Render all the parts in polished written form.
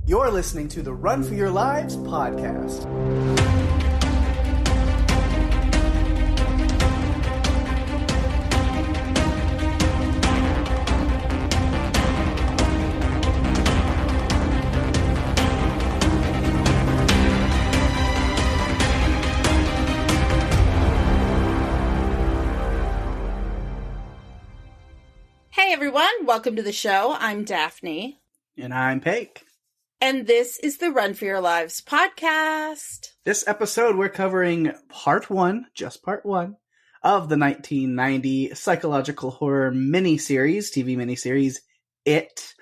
You're listening to the Run for Your Lives podcast. Hey everyone, welcome to the show. I'm Daphne. And I'm Pake. And this is the Run for Your Lives podcast. This episode, we're covering part one, just part one, of the 1990 psychological horror miniseries, TV miniseries, It.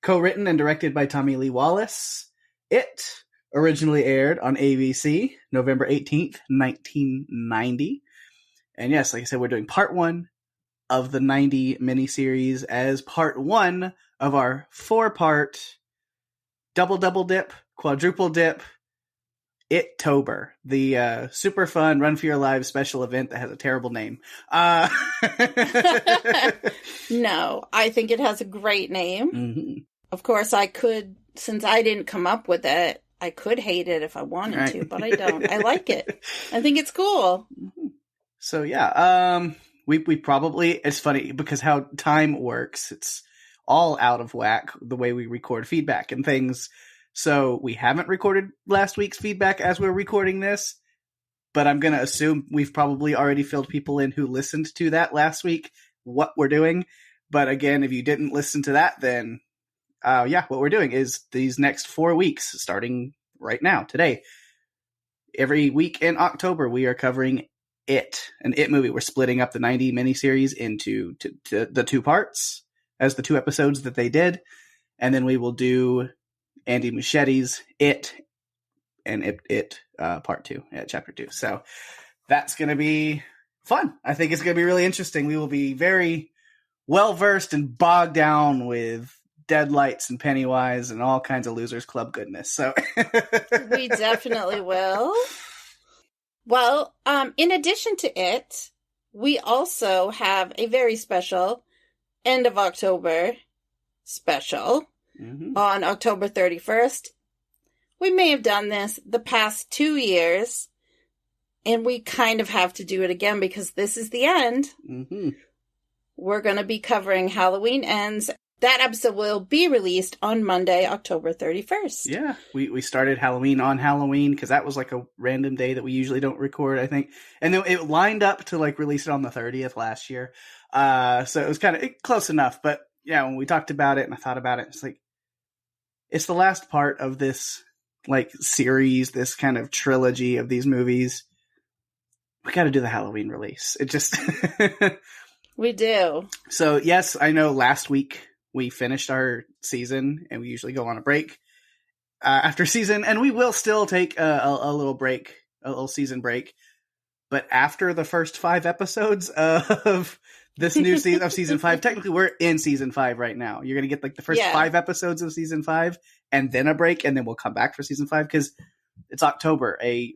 Co-written and directed by Tommy Lee Wallace. It originally aired on ABC, November 18th, 1990. And yes, like I said, we're doing part one of the 90 miniseries as part one of our four-part double dip, quadruple dip, It-tober, the super fun Run for Your Lives special event that has a terrible name. No, I think it has a great name. Mm-hmm. Of course, I could, since I didn't come up with it, I could hate it if I wanted to, but I don't. I like it. I think it's cool. So yeah, we probably, it's funny because how time works, it's all out of whack the way we record feedback and things. So we haven't recorded last week's feedback as we're recording this, but I'm going to assume we've probably already filled people in who listened to that last week, what we're doing. But again, if you didn't listen to that, then what we're doing is these next 4 weeks, starting right now, today, every week in October, we are covering It, an It movie. We're splitting up the 90 miniseries into the two parts as the two episodes that they did. And then we will do Andy Muschietti's It and It part two, chapter 2. So that's going to be fun. I think it's going to be really interesting. We will be very well versed and bogged down with Deadlights and Pennywise and all kinds of Losers Club goodness. So We definitely will. Well, in addition to It, we also have a very special end of October special on October 31st. We may have done this the past 2 years, and we kind of have to do it again because this is the end. Mm-hmm. We're going to be covering Halloween Ends. That episode will be released on Monday, October 31st. Yeah, we started Halloween on Halloween because that was like a random day that we usually don't record, I think. And then it lined up to like release it on the 30th last year. So it was kind of close enough. But yeah, when we talked about it and I thought about it, it's like, it's the last part of this like series, this kind of trilogy of these movies. We got to do the Halloween release. It just... We do. So yes, I know last week we finished our season and we usually go on a break after season, and we will still take a little break, a little season break. But after the first 5 episodes of this new season of season 5, technically we're in season 5 right now. You're going to get like the first 5 episodes of season 5 and then a break, and then we'll come back for season 5 because it's October, a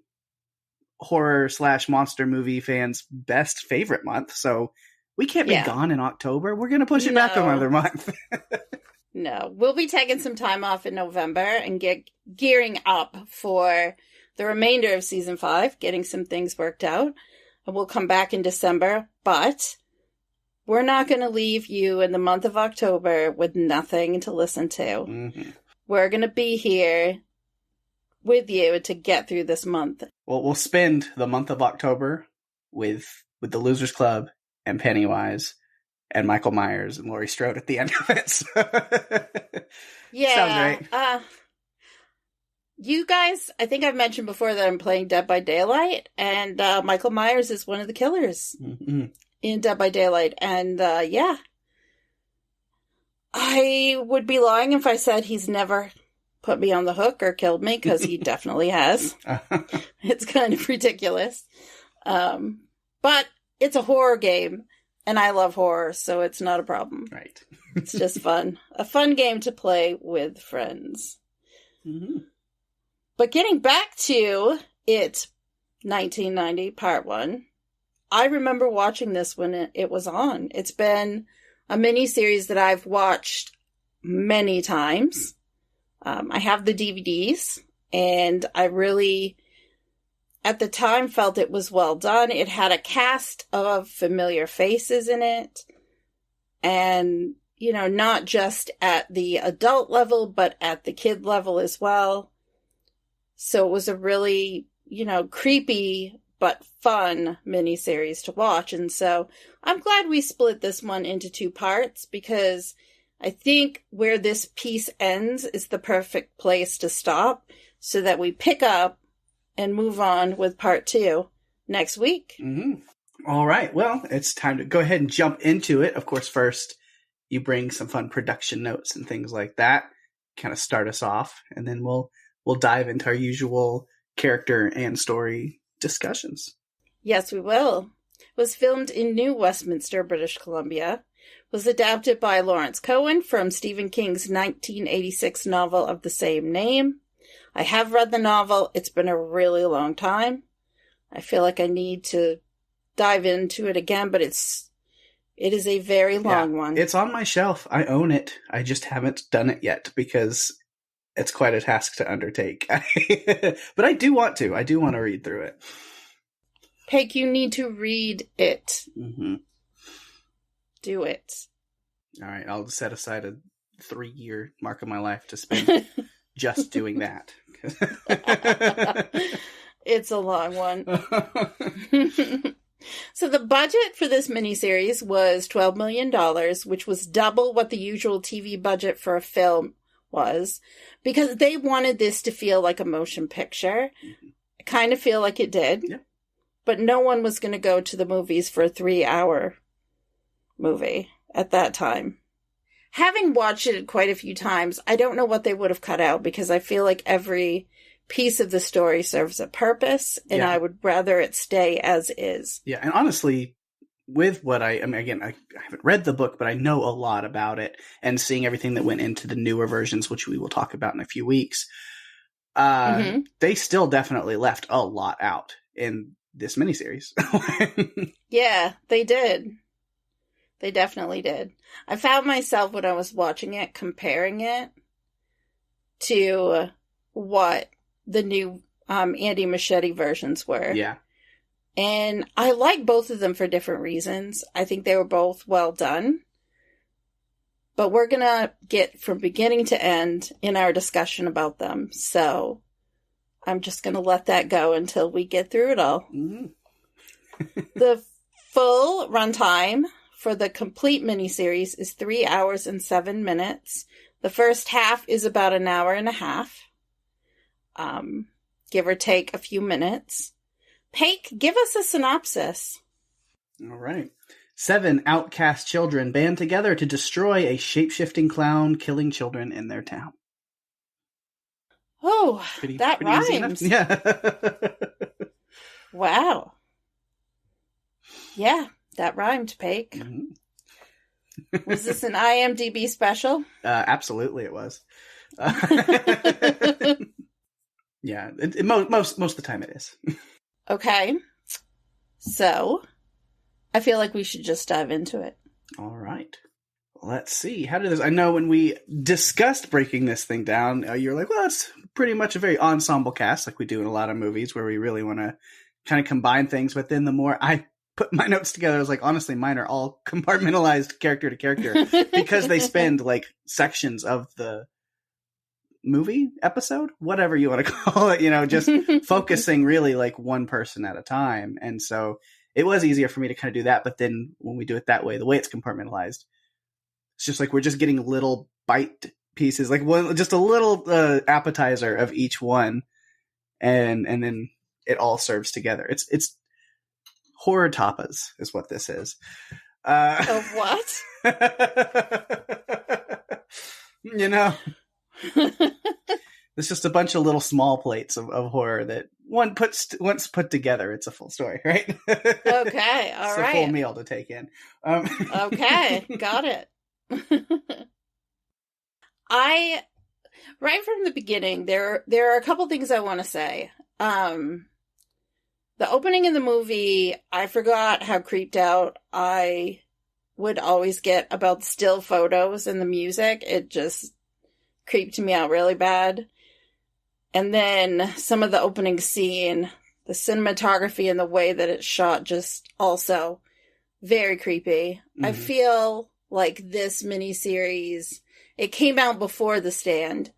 horror / monster movie fans' best favorite month. So we can't be gone in October. We're going to push it back another month. No, we'll be taking some time off in November and gearing up for the remainder of season 5, getting some things worked out. And we'll come back in December, but we're not going to leave you in the month of October with nothing to listen to. Mm-hmm. We're going to be here with you to get through this month. Well, we'll spend the month of October with the Losers Club and Pennywise and Michael Myers and Laurie Strode at the end of it. So yeah. Sounds right. You guys, I think I've mentioned before that I'm playing Dead by Daylight, and Michael Myers is one of the killers in Dead by Daylight. And I would be lying if I said he's never put me on the hook or killed me, because he definitely has. It's kind of ridiculous. But it's a horror game, and I love horror, so it's not a problem. Right. It's just fun. A fun game to play with friends. Mm-hmm. But getting back to It, 1990, Part 1, I remember watching this when it was on. It's been a miniseries that I've watched many times. I have the DVDs, and I really, at the time, felt it was well done. It had a cast of familiar faces in it, and, you know, not just at the adult level, but at the kid level as well. So it was a really, you know, creepy but fun miniseries to watch. And so I'm glad we split this one into 2 parts, because I think where this piece ends is the perfect place to stop, so that we pick up and move on with part 2 next week. Mm-hmm. All right. Well, it's time to go ahead and jump into it. Of course, first you bring some fun production notes and things like that, kind of start us off, and then we'll dive into our usual character and story discussions. Yes, we will. It was filmed in New Westminster, British Columbia. Was adapted by Lawrence Cohen from Stephen King's 1986 novel of the same name. I have read the novel. It's been a really long time. I feel like I need to dive into it again, but it is a very long one. It's on my shelf. I own it. I just haven't done it yet because it's quite a task to undertake. But I do want to. I do want to read through it. Pake, you need to read it. Mm-hmm. Do it. All right. I'll set aside a 3-year mark of my life to spend just doing that. It's a long one. So the budget for this miniseries was $12 million, which was double what the usual TV budget for a film was, because they wanted this to feel like a motion picture. Mm-hmm. I kind of feel like it did. Yeah. But no one was going to go to the movies for a 3-hour movie at that time. Having watched it quite a few times, I don't know what they would have cut out, because I feel like every piece of the story serves a purpose, and I would rather it stay as is. Yeah, and honestly, with what I mean, again, I haven't read the book, but I know a lot about it, and seeing everything that went into the newer versions, which we will talk about in a few weeks, they still definitely left a lot out in this miniseries. Yeah, they did. They definitely did. I found myself, when I was watching it, comparing it to what the new Andy Muschietti versions were. Yeah. And I like both of them for different reasons. I think they were both well done. But we're going to get from beginning to end in our discussion about them. So I'm just going to let that go until we get through it all. Mm-hmm. The full runtime for the complete miniseries is 3 hours and 7 minutes. The first half is about an hour and a half. Give or take a few minutes. Pake, give us a synopsis. All right. 7 outcast children band together to destroy a shape-shifting clown killing children in their town. Oh, that rhymes. Yeah. Wow. Yeah, that rhymed, Pake. Mm-hmm. Was this an IMDb special? Absolutely it was. Yeah, most of the time it is. Okay. So, I feel like we should just dive into it. All right. Let's see. How did this... I know when we discussed breaking this thing down, you're like, well, it's pretty much a very ensemble cast, like we do in a lot of movies, where we really want to kind of combine things. But then the more I put my notes together, I was like, honestly, mine are all compartmentalized character to character, because they spend like sections of the movie episode, whatever you want to call it, just focusing really like one person at a time. And so it was easier for me to kind of do that. But then when we do it that way, the way it's compartmentalized, it's just like we're just getting little bite pieces, like just a little appetizer of each one, and then it all serves together. It's horror tapas is what this is. Of what? It's just a bunch of little small plates of horror that once put together, it's a full story, right? Okay, all it's right. a full meal to take in. Okay, got it. Right from the beginning, there are a couple things I want to say. The opening of the movie, I forgot how creeped out I would always get about still photos and the music. It just creeped me out really bad. And then some of the opening scene, the cinematography and the way that it's shot, just also very creepy. Mm-hmm. I feel like this miniseries, it came out before The Stand,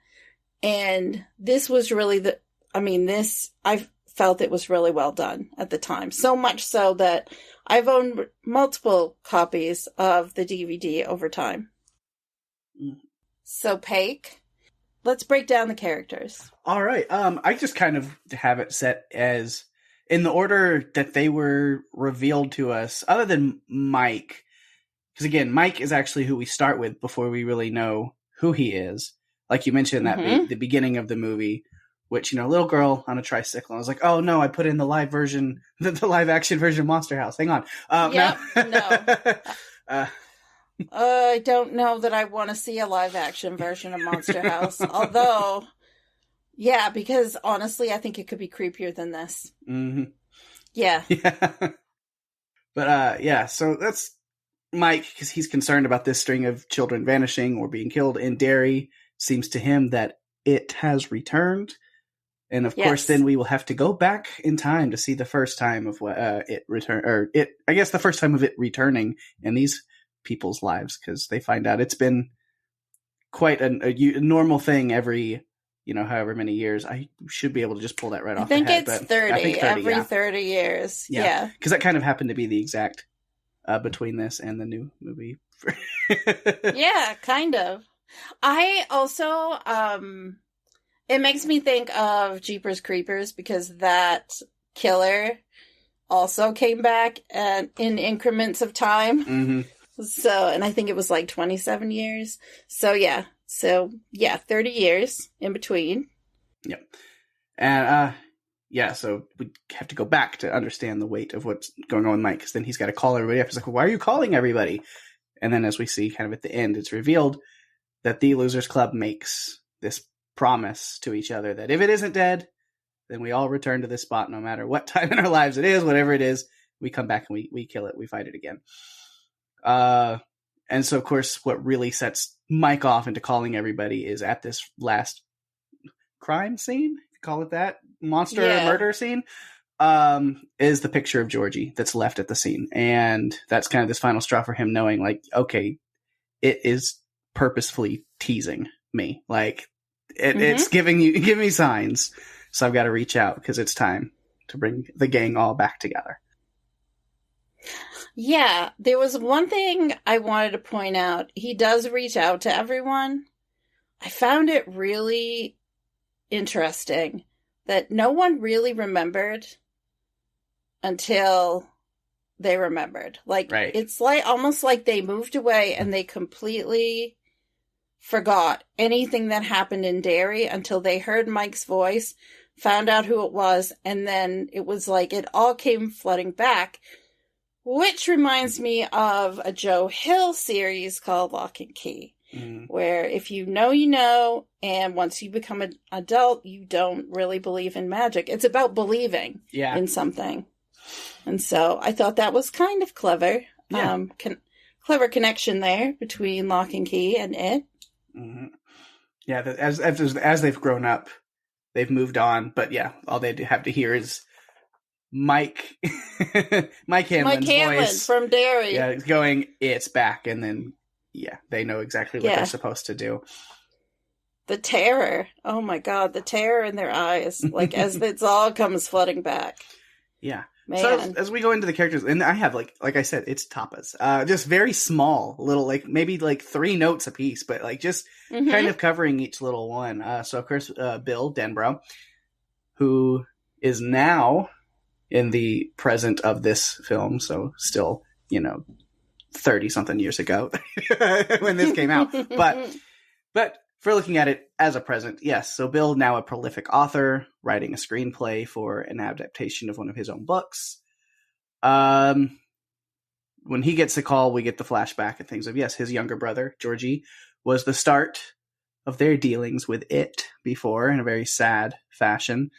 and this was really I felt it was really well done at the time. So much so that I've owned multiple copies of the DVD over time. Mm. So, Pake, let's break down the characters. All right. I just kind of have it set as in the order that they were revealed to us, other than Mike. Because again, Mike is actually who we start with before we really know who he is. Like you mentioned, that the beginning of the movie, which, little girl on a tricycle. I was like, oh no, I put in the live version, the live action version of Monster House. Hang on. No. I don't know that I want to see a live action version of Monster House. Although, yeah, because honestly, I think it could be creepier than this. Mm-hmm. Yeah. But so that's Mike, because he's concerned about this string of children vanishing or being killed in Derry. Seems to him that it has returned. And of course, then we will have to go back in time to see the first time of it return, or I guess the first time of it returning in these people's lives, because they find out it's been quite a normal thing every, however many years. I should be able to just pull that right off the head. I think 30 every 30 years. Yeah. Because that kind of happened to be the exact between this and the new movie. Yeah, kind of. I also, it makes me think of Jeepers Creepers, because that killer also came back in increments of time. Mm-hmm. So, and I think it was like 27 years. So, yeah. 30 years in between. Yep. And, so we have to go back to understand the weight of what's going on with Mike, because then he's got to call everybody up. He's like, well, why are you calling everybody? And then as we see kind of at the end, it's revealed that the Losers Club makes this promise to each other that if it isn't dead, then we all return to this spot no matter what time in our lives it is, whatever it is, we come back and we kill it, we fight it again. And so, of course, what really sets Mike off into calling everybody is at this last crime scene, if you call it that, monster murder scene, is the picture of Georgie that's left at the scene. And that's kind of this final straw for him, knowing, like, okay, it is purposefully teasing me. Like, it's giving me signs. So I've got to reach out because it's time to bring the gang all back together. Yeah, there was one thing I wanted to point out. He does reach out to everyone. I found it really interesting that no one really remembered until they remembered. Like, It's like almost like they moved away and they completely forgot anything that happened in Derry until they heard Mike's voice, found out who it was, and then it was like it all came flooding back. Which reminds me of a Joe Hill series called Lock and Key, where if you know, and once you become an adult, you don't really believe in magic. It's about believing in something. And so I thought that was kind of clever. Yeah. Clever connection there between Lock and Key and it. Mm-hmm. Yeah, as they've grown up, they've moved on. But yeah, all they have to hear is Mike Hanlon's voice from Derry. Yeah, going, it's back, and then they know exactly what they're supposed to do. The terror. Oh my God, the terror in their eyes, like as it all comes flooding back. Yeah. Man. So as we go into the characters, and I have like I said, it's tapas, just very small, little, like maybe like 3 notes a piece, but like just kind of covering each little one. So of course, Bill Denbrough, who is now in the present of this film, so still, 30 something years ago when this came out, but for looking at it as a present, yes. So Bill, now a prolific author, writing a screenplay for an adaptation of one of his own books. When he gets the call, we get the flashback and things of, yes, his younger brother, Georgie, was the start of their dealings with it before, in a very sad fashion.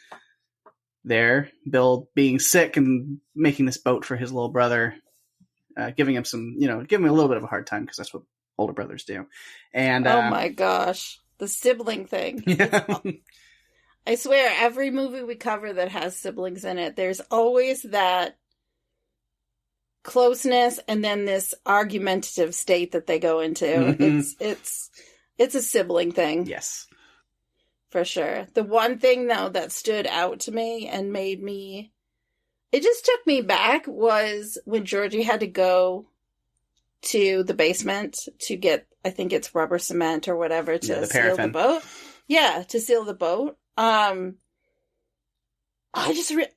There, Bill being sick and making this boat for his little brother, giving him a little bit of a hard time, because that's what older brothers do. And oh my gosh, The sibling thing. Yeah. I swear, every movie we cover that has siblings in it, there's always that closeness and then this argumentative state that they go into. Mm-hmm. It's a sibling thing. Yes. For sure. The one thing, though, that stood out to me and made me... It just took me back was when Georgie had to go to the basement to get, I think it's rubber cement or whatever, to seal the boat. Yeah, to seal the boat.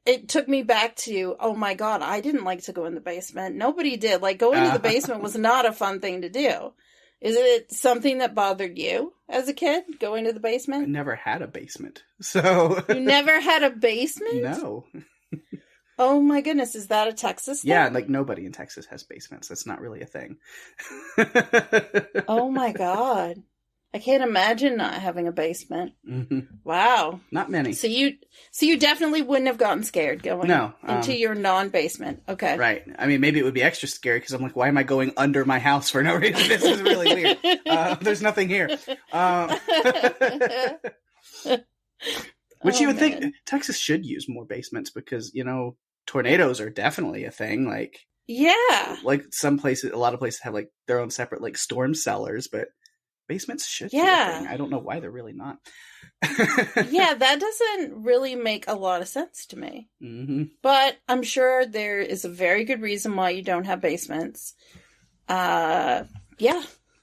It took me back to, oh my God, I didn't like to go in the basement. Nobody did. Like, going to the basement was not a fun thing to do. Is it something that bothered you as a kid, going to the basement? I never had a basement, so... You never had a basement? No. Oh my goodness, is that a Texas thing? Yeah, like nobody in Texas has basements. That's not really a thing. Oh my God. I can't imagine not having a basement. Mm-hmm. Wow. Not many. So you definitely wouldn't have gotten scared going into your non-basement. Okay. Right. I mean, maybe it would be extra scary because I'm like, why am I going under my house for no reason? This is really weird. There's nothing here. Which you would think Texas should use more basements because, tornadoes are definitely a thing. Like, yeah. Like a lot of places have like their own separate like storm cellars, but basements should be a thing. I don't know why they're really not. Yeah, that doesn't really make a lot of sense to me. Mm-hmm. But I'm sure there is a very good reason why you don't have basements. Yeah.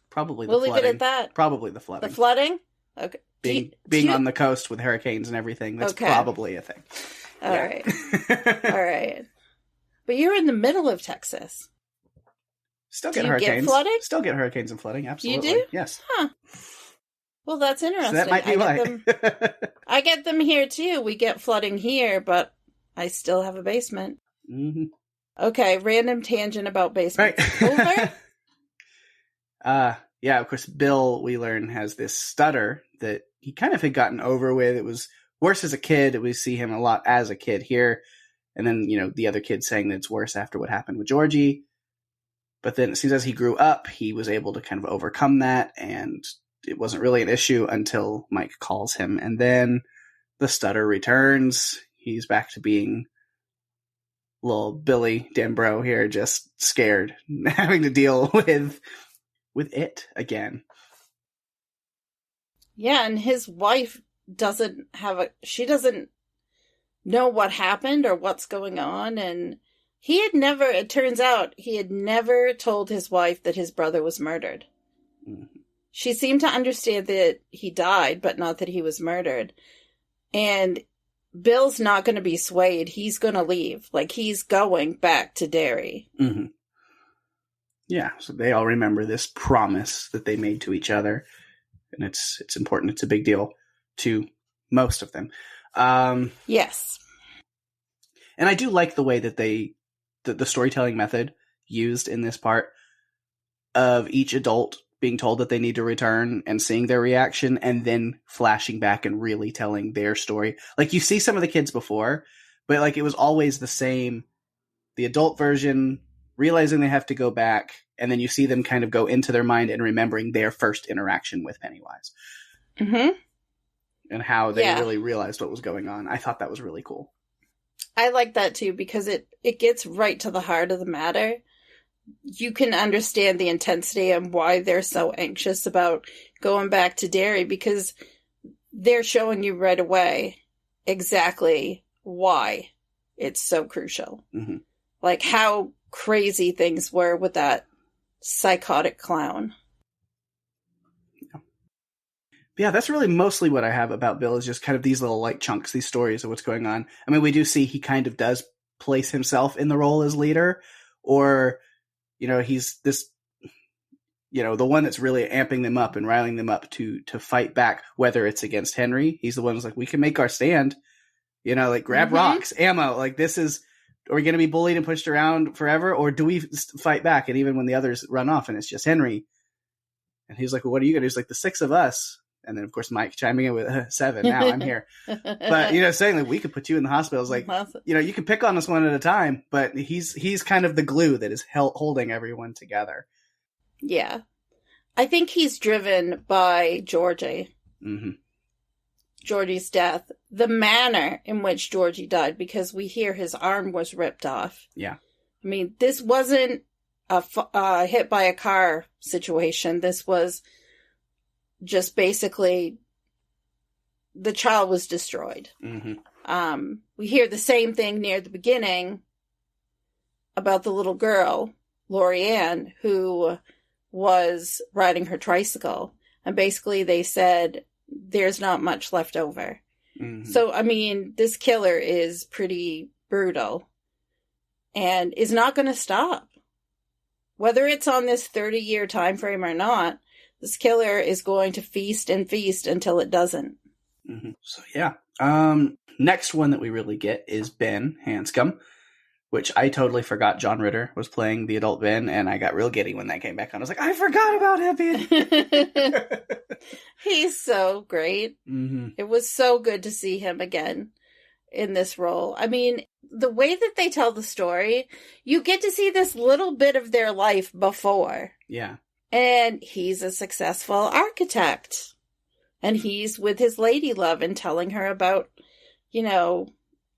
Probably the we'll flooding. Leave it at that. Probably the flooding. The flooding? Okay. Being on the coast with hurricanes and everything, that's probably a thing. All right. All right. But you're in the middle of Texas. Still get hurricanes. Get flooding? Still get hurricanes and flooding, absolutely. You do? Yes. Huh. Well, that's interesting. So that might be why. I get them here too. We get flooding here, but I still have a basement. Mm-hmm. Okay, random tangent about basements. Right. Over? Yeah, of course, Bill, we learn, has this stutter that he kind of had gotten over with. It was worse as a kid. We see him a lot as a kid here. And then, the other kids saying that it's worse after what happened with Georgie. But then it seems as he grew up, he was able to kind of overcome that. And it wasn't really an issue until Mike calls him. And then the stutter returns. He's back to being little Billy Denbrough here, just scared, having to deal with it again. Yeah, and his wife doesn't know what happened or what's going on, and it turns out he had never told his wife that his brother was murdered. Mm-hmm. She seemed to understand that he died, but not that he was murdered. And Bill's not going to be swayed. He's going to leave. Like, he's going back to Derry. Mm-hmm. Yeah, so they all remember this promise that they made to each other. And it's important. It's a big deal to most of them. Yes. And I do like the way that the storytelling method used in this part of each adult being told that they need to return and seeing their reaction and then flashing back and really telling their story. Like, you see some of the kids before, but like it was always the same, the adult version realizing they have to go back, and then you see them kind of go into their mind and remembering their first interaction with Pennywise. Mm-hmm. And how they really realized what was going on. I thought that was really cool. I like that too, because it gets right to the heart of the matter. You can understand the intensity and why they're so anxious about going back to Derry, because they're showing you right away exactly why it's so crucial. Mm-hmm. Like how crazy things were with that psychotic clown. Yeah, that's really mostly what I have about Bill, is just kind of these little like chunks, these stories of what's going on. I mean, we do see he kind of does place himself in the role as leader, or, he's this, the one that's really amping them up and riling them up to fight back, whether it's against Henry. He's the one who's like, we can make our stand, like grab rocks, ammo, like this is, are we going to be bullied and pushed around forever? Or do we fight back? And even when the others run off and it's just Henry, and he's like, well, what are you going to do? He's like, the 6 of us. And then, of course, Mike chiming in with 7. Now I'm here. But, saying that we could put you in the hospital is like, you can pick on us one at a time, but he's kind of the glue that is holding everyone together. Yeah. I think he's driven by Georgie. Georgie's death, the manner in which Georgie died, because we hear his arm was ripped off. Yeah. I mean, this wasn't a hit by a car situation. This was just basically the child was destroyed. We hear the same thing near the beginning about the little girl, Lori Ann, who was riding her tricycle. And basically they said, there's not much left over. So, I mean, this killer is pretty brutal and is not going to stop. Whether it's on this 30-year time frame or not, this killer is going to feast and feast until it doesn't. So, yeah. Next one that we really get is Ben Hanscom, which I totally forgot John Ritter was playing the adult Ben, and I got real giddy when that came back on. I was like, I forgot about him. He's so great. It was so good to see him again in this role. I mean, the way that they tell the story, you get to see this little bit of their life before. Yeah. And he's a successful architect. And he's with his lady love and telling her about,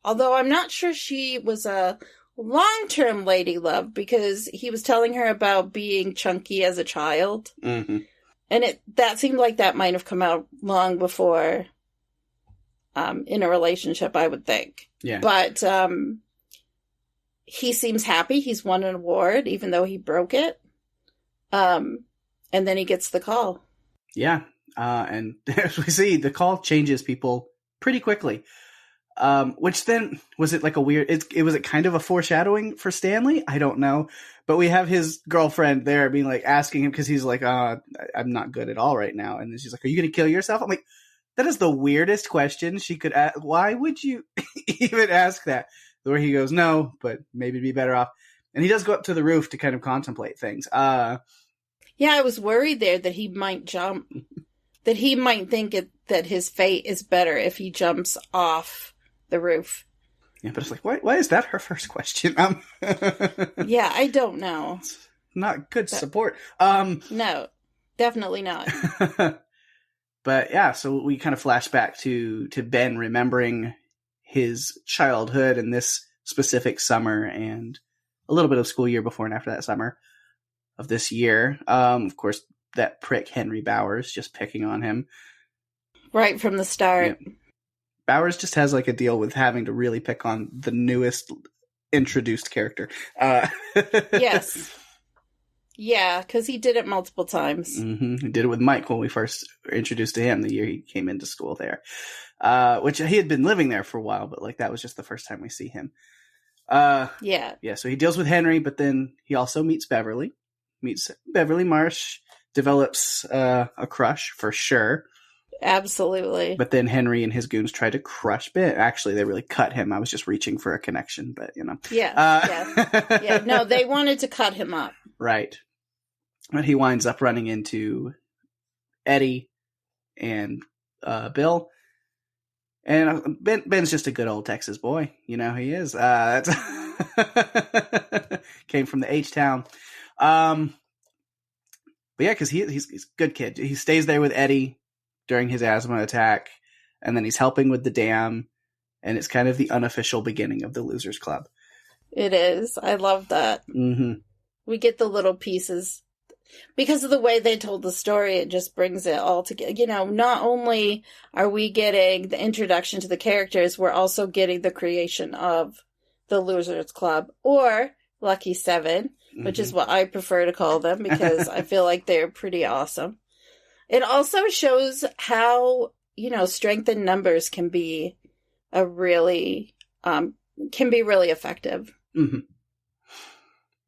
although I'm not sure she was a long-term lady love, because he was telling her about being chunky as a child. And that seemed like that might have come out long before in a relationship, I would think. Yeah. But he seems happy. He's won an award, even though he broke it. And then he gets the call. Yeah. And as we see, the call changes people pretty quickly. Which then, was it like a weird, was it kind of a foreshadowing for Stanley? I don't know. But we have his girlfriend there being like, asking him, because he's like, I'm not good at all right now. And then she's like, are you going to kill yourself? I'm like, that is the weirdest question she could ask. Why would you even ask that? Where he goes, no, but maybe it'd be better off. And he does go up to the roof to kind of contemplate things. Yeah, I was worried there that he might jump, that he might think that his fate is better if he jumps off the roof. Yeah, but it's like, why is that her first question? Yeah, I don't know. It's not good support. No, definitely not. But yeah, so we kind of flash back to Ben remembering his childhood and this specific summer and a little bit of school year before and after that summer of this year. Of course, that prick Henry Bowers just picking on him. Right from the start. Yeah. Bowers just has like a deal with having to really pick on the newest introduced character. Yes. Yeah, because he did it multiple times. He did it with Mike when we first were introduced to him the year he came into school there. Which he had been living there for a while, but like that was just the first time we see him. Yeah, so he deals with Henry, but then he also meets Beverly Marsh, develops a crush for sure. Absolutely. But then Henry and his goons tried to crush Ben. Actually, they really cut him. I was just reaching for a connection, but Yeah. No, they wanted to cut him up. Right. But he winds up running into Eddie and Bill. And Ben's just a good old Texas boy. He is. Came from the H-Town. But yeah, because he's a good kid. He stays there with Eddie during his asthma attack, and then he's helping with the dam, and it's kind of the unofficial beginning of the Losers Club. It is. I love that. We get the little pieces. Because of the way they told the story, it just brings it all together. Not only are we getting the introduction to the characters, we're also getting the creation of the Losers Club, or Lucky Seven, which is what I prefer to call them, because I feel like they're pretty awesome. It also shows how, strength in numbers can be really effective.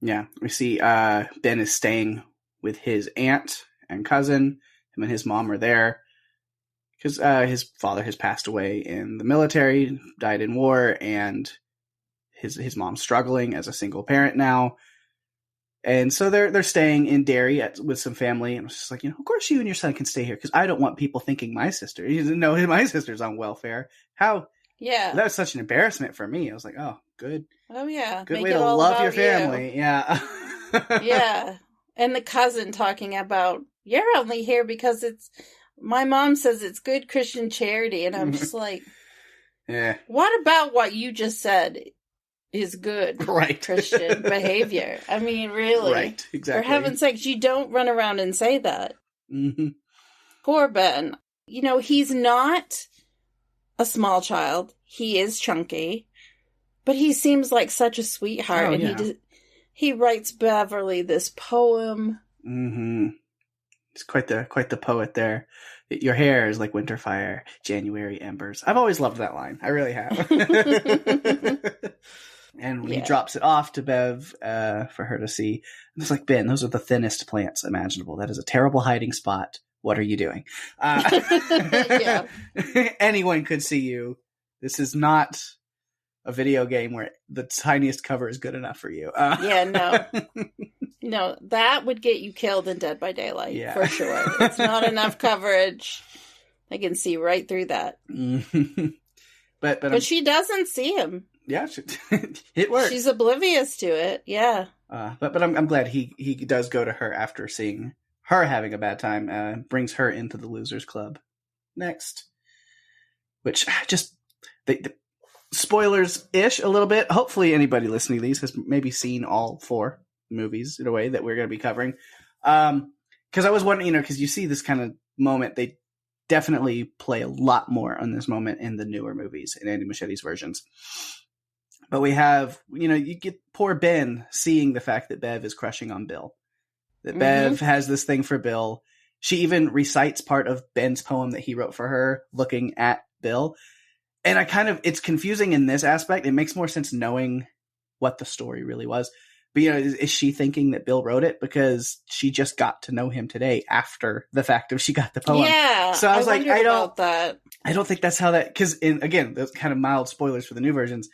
Yeah, we see Ben is staying with his aunt and cousin. Him and his mom are there because his father has passed away in the military, died in war, and his mom's struggling as a single parent now. And so they're staying in Derry with some family, and it's just like, of course you and your son can stay here, because I don't want people thinking my sister. He didn't know my sister's on welfare. How? Yeah, that was such an embarrassment for me. I was like, oh, good. Oh yeah, good way to love your family. You. Yeah, yeah. And the cousin talking about, you're only here because it's My mom says it's good Christian charity, and I'm just like, yeah. What about what you just said is good Christian behavior? I mean, really. Right, exactly. For heaven's sakes, you don't run around and say that. Mm-hmm. Poor Ben. You know, he's not a small child. He is chunky. But he seems like such a sweetheart. He writes Beverly this poem. Mm-hmm. He's quite the poet there. Your hair is like winter fire, January embers. I've always loved that line. I really have. And he drops it off to Bev for her to see. And it's like, Ben, those are the thinnest plants imaginable. That is a terrible hiding spot. What are you doing? Anyone could see you. This is not a video game where the tiniest cover is good enough for you. No, that would get you killed in Dead by Daylight, for sure. It's not enough coverage. I can see right through that. But she doesn't see him. Yeah, it works. She's oblivious to it, yeah. But I'm glad he does go to her after seeing her having a bad time, brings her into the Losers Club next. Which just... spoilers-ish a little bit. Hopefully anybody listening to these has maybe seen all 4 movies in a way that we're going to be covering. Because I was wondering, because you see this kind of moment, they definitely play a lot more on this moment in the newer movies, in Andy Muschietti's versions. But we have, you get poor Ben seeing the fact that Bev is crushing on Bill. That Bev has this thing for Bill. She even recites part of Ben's poem that he wrote for her, looking at Bill. And it's confusing in this aspect. It makes more sense knowing what the story really was. But, is she thinking that Bill wrote it? Because she just got to know him today after the fact of she got the poem. Yeah. So I was like, I don't think that's how that, because again, those kind of mild spoilers for the new versions.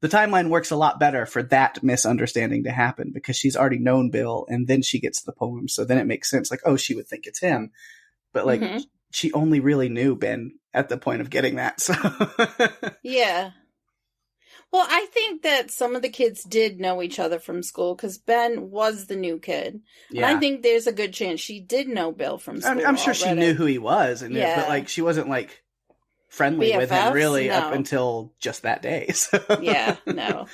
The timeline works a lot better for that misunderstanding to happen because she's already known Bill and then she gets the poem. So then it makes sense. Like, oh, she would think it's him. But she only really knew Ben at the point of getting that. So yeah. Well, I think that some of the kids did know each other from school because Ben was the new kid. Yeah. And I think there's a good chance she did know Bill from school. I'm sure she knew who he was, but she wasn't friendly with him really up until just that day. So. Yeah, no.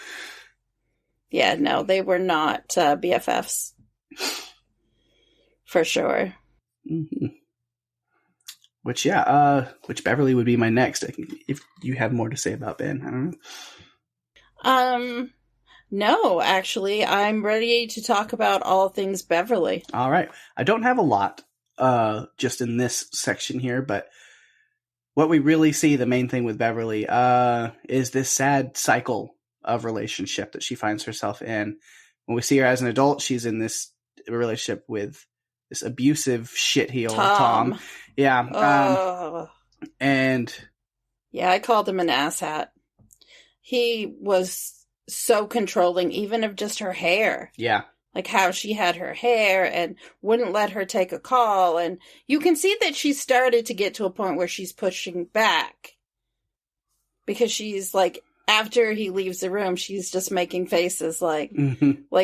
Yeah, no, they were not BFFs. For sure. Mm-hmm. Which Beverly would be my next. If you have more to say about Ben, I don't know. No, actually, I'm ready to talk about all things Beverly. All right. I don't have a lot, just in this section here, but what we really see, the main thing with Beverly, is this sad cycle of relationship that she finds herself in. When we see her as an adult, she's in this relationship with this abusive shitheel Tom. Yeah. And yeah, I called him an asshat. He was so controlling, even of just her hair. Yeah. Like how she had her hair and wouldn't let her take a call. And you can see that she started to get to a point where she's pushing back. Because she's like, after he leaves the room, she's just making faces like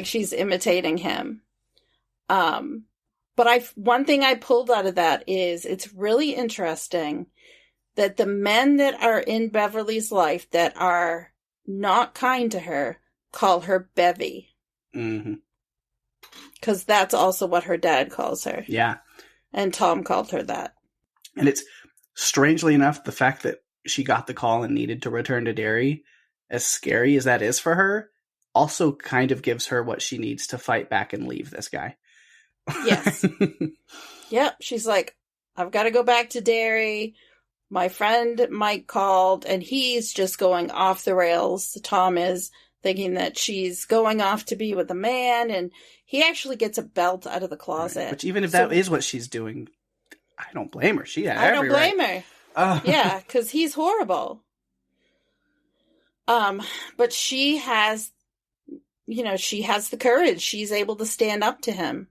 she's imitating him. But one thing I pulled out of that is it's really interesting that the men that are in Beverly's life that are not kind to her call her Bevy. Mm-hmm. Because that's also what her dad calls her. Yeah. And Tom called her that. And it's, strangely enough, the fact that she got the call and needed to return to Derry, as scary as that is for her, also kind of gives her what she needs to fight back and leave this guy. Yes. Yep. She's like, I've got to go back to Derry. My friend Mike called, and he's just going off the rails. Tom is thinking that she's going off to be with a man, and he actually gets a belt out of the closet. Right. Which even if that is what she's doing, I don't blame her. I don't blame her. Yeah, because he's horrible. But she has, she has the courage. She's able to stand up to him.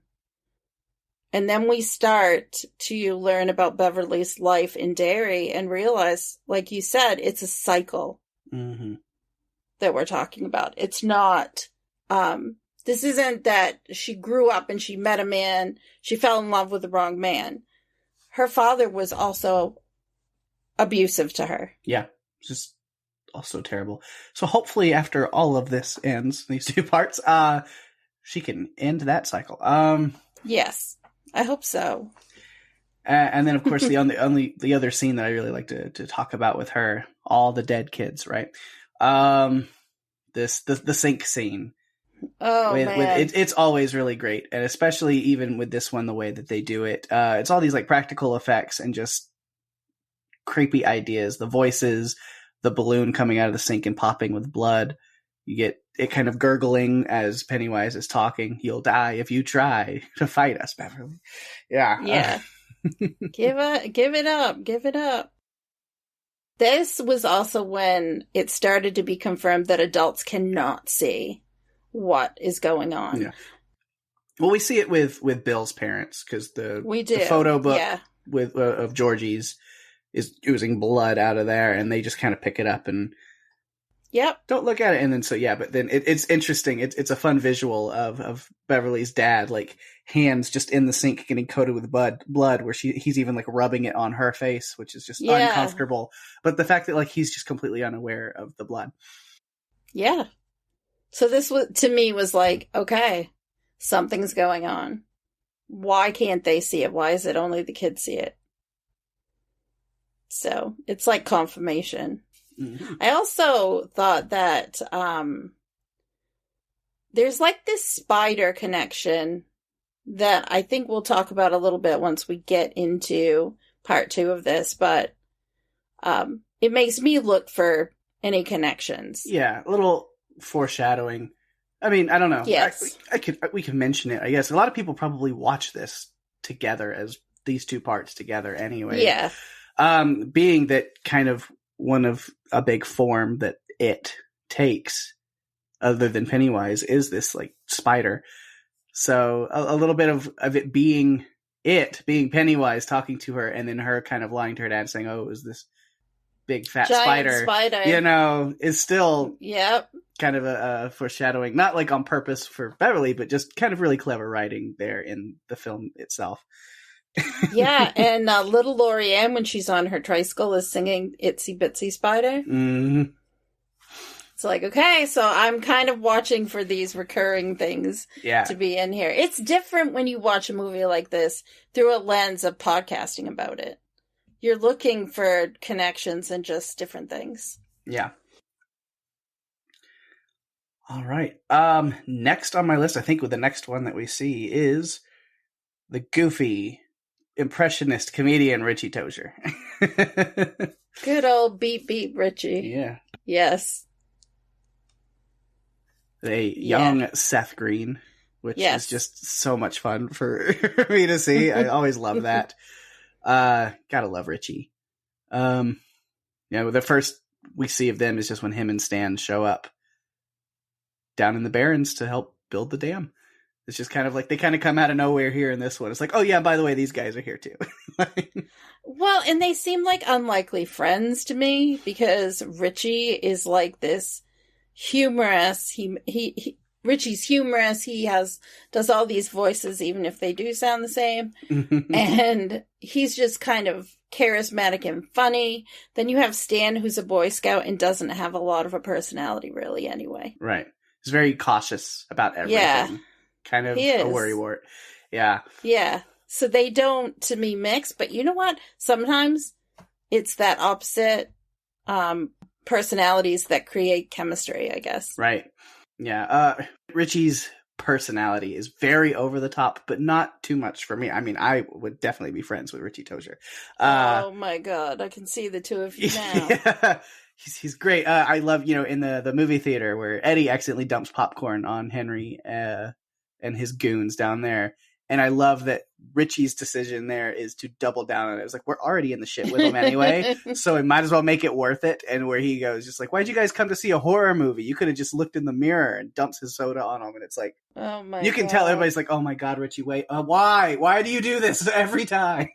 And then we start to learn about Beverly's life in Derry and realize, like you said, it's a cycle that we're talking about. It's not, this isn't that she grew up and she met a man, she fell in love with the wrong man. her father was also abusive to her. Yeah, just also terrible. So hopefully after all of this ends, these 2 parts, she can end that cycle. Yes, I hope so. And then, of course, the other scene that I really like to talk about with her, all the dead kids, right? The sink scene. Oh, man. It's always really great, and especially even with this one, the way that they do it. It's all these like practical effects and just creepy ideas. The voices, the balloon coming out of the sink and popping with blood. You get it kind of gurgling as Pennywise is talking. You'll die if you try to fight us, Beverly. Yeah. Yeah. Give it up. This was also when it started to be confirmed that adults cannot see what is going on. Yeah. Well, we see it with Bill's parents, because the photo book of Georgie's is oozing blood out of there, and they just kind of pick it up and don't look at it. And then but then it's interesting. It's a fun visual of Beverly's dad, like hands just in the sink getting coated with blood, where he's even like rubbing it on her face, which is just uncomfortable. But the fact that like he's just completely unaware of the blood. Yeah. So this to me was like, okay, something's going on. Why can't they see it? Why is it only the kids see it? So it's like confirmation. Mm-hmm. I also thought that there's like this spider connection that I think we'll talk about a little bit once we get into part 2 of this, but it makes me look for any connections. Yeah, a little foreshadowing. I mean, I don't know. Yes. We can mention it, I guess. A lot of people probably watch this together as these 2 parts together anyway. Yeah. Being that kind of one of a big form that it takes, other than Pennywise, is this like spider. So a little bit of it being Pennywise talking to her, and then her kind of lying to her dad saying, "Oh, it was this big fat spider," you know, is still kind of a foreshadowing, not like on purpose for Beverly, but just kind of really clever writing there in the film itself. Yeah, and little Lori Ann, when she's on her tricycle, is singing Itsy Bitsy Spider. Mm-hmm. It's like, okay, so I'm kind of watching for these recurring things to be in here. It's different when you watch a movie like this through a lens of podcasting about it. You're looking for connections and just different things. Yeah. All right. Next on my list, I think the next one that we see is the goofy impressionist comedian Richie Tozier. Good old beep beep Richie. Yeah. Yes. A young Seth Green, which is just so much fun for me to see. I always love that. Gotta love Richie. The first we see of them is just when him and Stan show up down in the Barrens to help build the dam. It's just kind of like they kind of come out of nowhere here in this one. It's like, oh yeah, by the way, these guys are here too. Well, and they seem like unlikely friends to me, because Richie is like this humorous. Richie's humorous. He does all these voices, even if they do sound the same. And he's just kind of charismatic and funny. Then you have Stan, who's a Boy Scout and doesn't have a lot of a personality really anyway. Right. He's very cautious about everything. Yeah. Kind of a worrywart. Yeah. Yeah. So they don't, to me, mix. But you know what? Sometimes it's that opposite personalities that create chemistry, I guess. Right. Yeah. Richie's personality is very over the top, but not too much for me. I mean, I would definitely be friends with Richie Tozier. Oh my God. I can see the two of you now. Yeah. He's great. I love, in the movie theater where Eddie accidentally dumps popcorn on Henry and his goons down there. And I love that Richie's decision there is to double down on it. It's like, we're already in the shit with him anyway, so we might as well make it worth it. And where he goes, just like, why'd you guys come to see a horror movie? You could have just looked in the mirror, and dumps his soda on him. And it's like, oh my you can tell everybody's like, oh my God, Richie, wait, why? Why do you do this every time?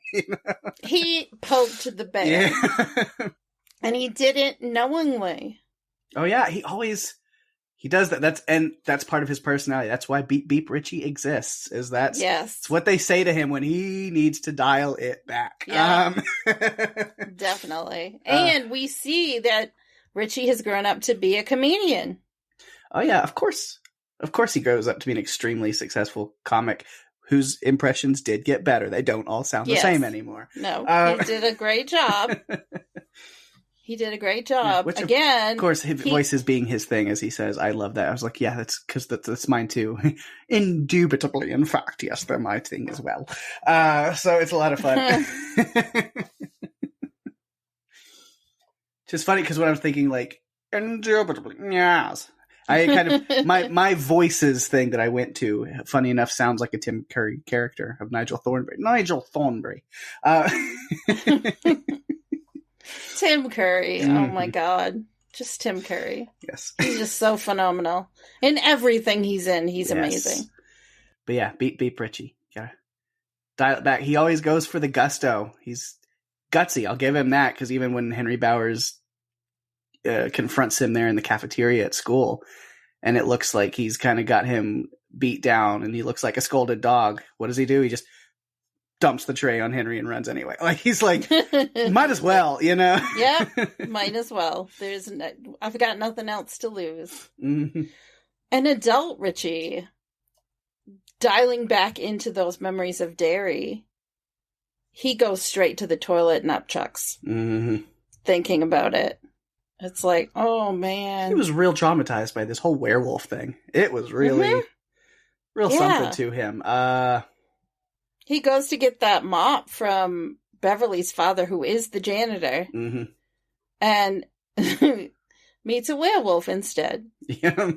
He poked the bear. Yeah. And he did it knowingly. Oh yeah, he always He does that. That's part of his personality. That's why Beep Beep Richie exists. It's what they say to him when he needs to dial it back. Yeah, definitely. And we see that Richie has grown up to be a comedian. Oh yeah, of course. Of course he grows up to be an extremely successful comic whose impressions did get better. They don't all sound the same anymore. No, he did a great job. He did a great job. Which, again, of course, his voice is being his thing, as he says. I love that. I was like, yeah, that's because that's mine too. Indubitably, in fact, yes, they're my thing as well. So it's a lot of fun. Just funny because when I was thinking, like, indubitably, yes. I kind of my voices thing that I went to, funny enough, sounds like a Tim Curry character of Nigel Thornberry. Tim Curry. Oh my God. Just Tim Curry. Yes. He's just so phenomenal. In everything he's in, he's amazing. But yeah, Beep Richie. Yeah. Dial it back. He always goes for the gusto. He's gutsy. I'll give him that, because even when Henry Bowers confronts him there in the cafeteria at school, and it looks like he's kind of got him beat down and he looks like a scolded dog, what does he do? He just dumps the tray on Henry and runs anyway. Like, he's like, might as well, you know? Yeah, might as well. I've got nothing else to lose. Mm-hmm. An adult Richie, dialing back into those memories of Derry, he goes straight to the toilet and upchucks, thinking about it. It's like, oh man. He was real traumatized by this whole werewolf thing. It was really, something to him. He goes to get that mop from Beverly's father, who is the janitor, and meets a werewolf instead. Yeah.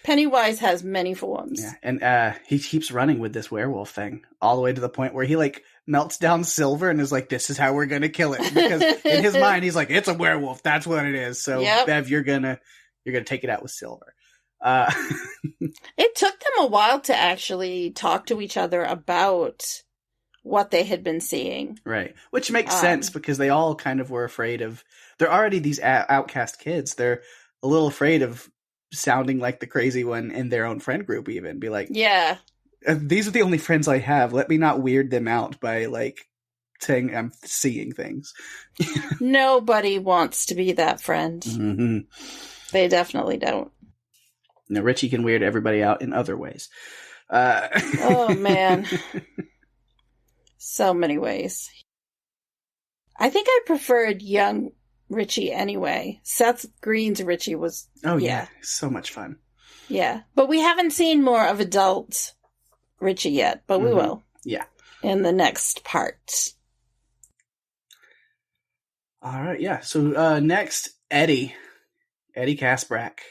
Pennywise has many forms. Yeah, and he keeps running with this werewolf thing all the way to the point where he like melts down Silver and is like, "This is how we're gonna kill it." Because in his mind, he's like, "It's a werewolf. That's what it is." So Bev, you're gonna take it out with Silver. It took them a while to actually talk to each other about what they had been seeing. Right. Which makes sense, because they all kind of were afraid of, they're already these outcast kids. They're a little afraid of sounding like the crazy one in their own friend group, even. Be like, yeah, these are the only friends I have. Let me not weird them out by like saying I'm seeing things. Nobody wants to be that friend. Mm-hmm. They definitely don't. Now, Richie can weird everybody out in other ways. Oh, man. So many ways. I think I preferred young Richie anyway. Seth Green's Richie was... Oh, yeah. So much fun. Yeah. But we haven't seen more of adult Richie yet, but we will. Yeah. In the next part. All right, yeah. So next, Eddie Kasprak.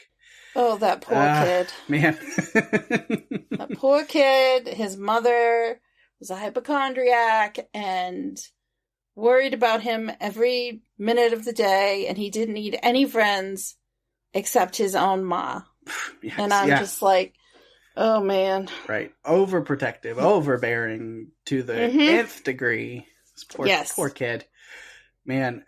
Oh, that poor kid. Man. That poor kid. His mother was a hypochondriac and worried about him every minute of the day, and he didn't need any friends except his own ma. Yes, and I'm just like, oh, man. Right. Overprotective, overbearing to the nth degree. This poor kid. Man.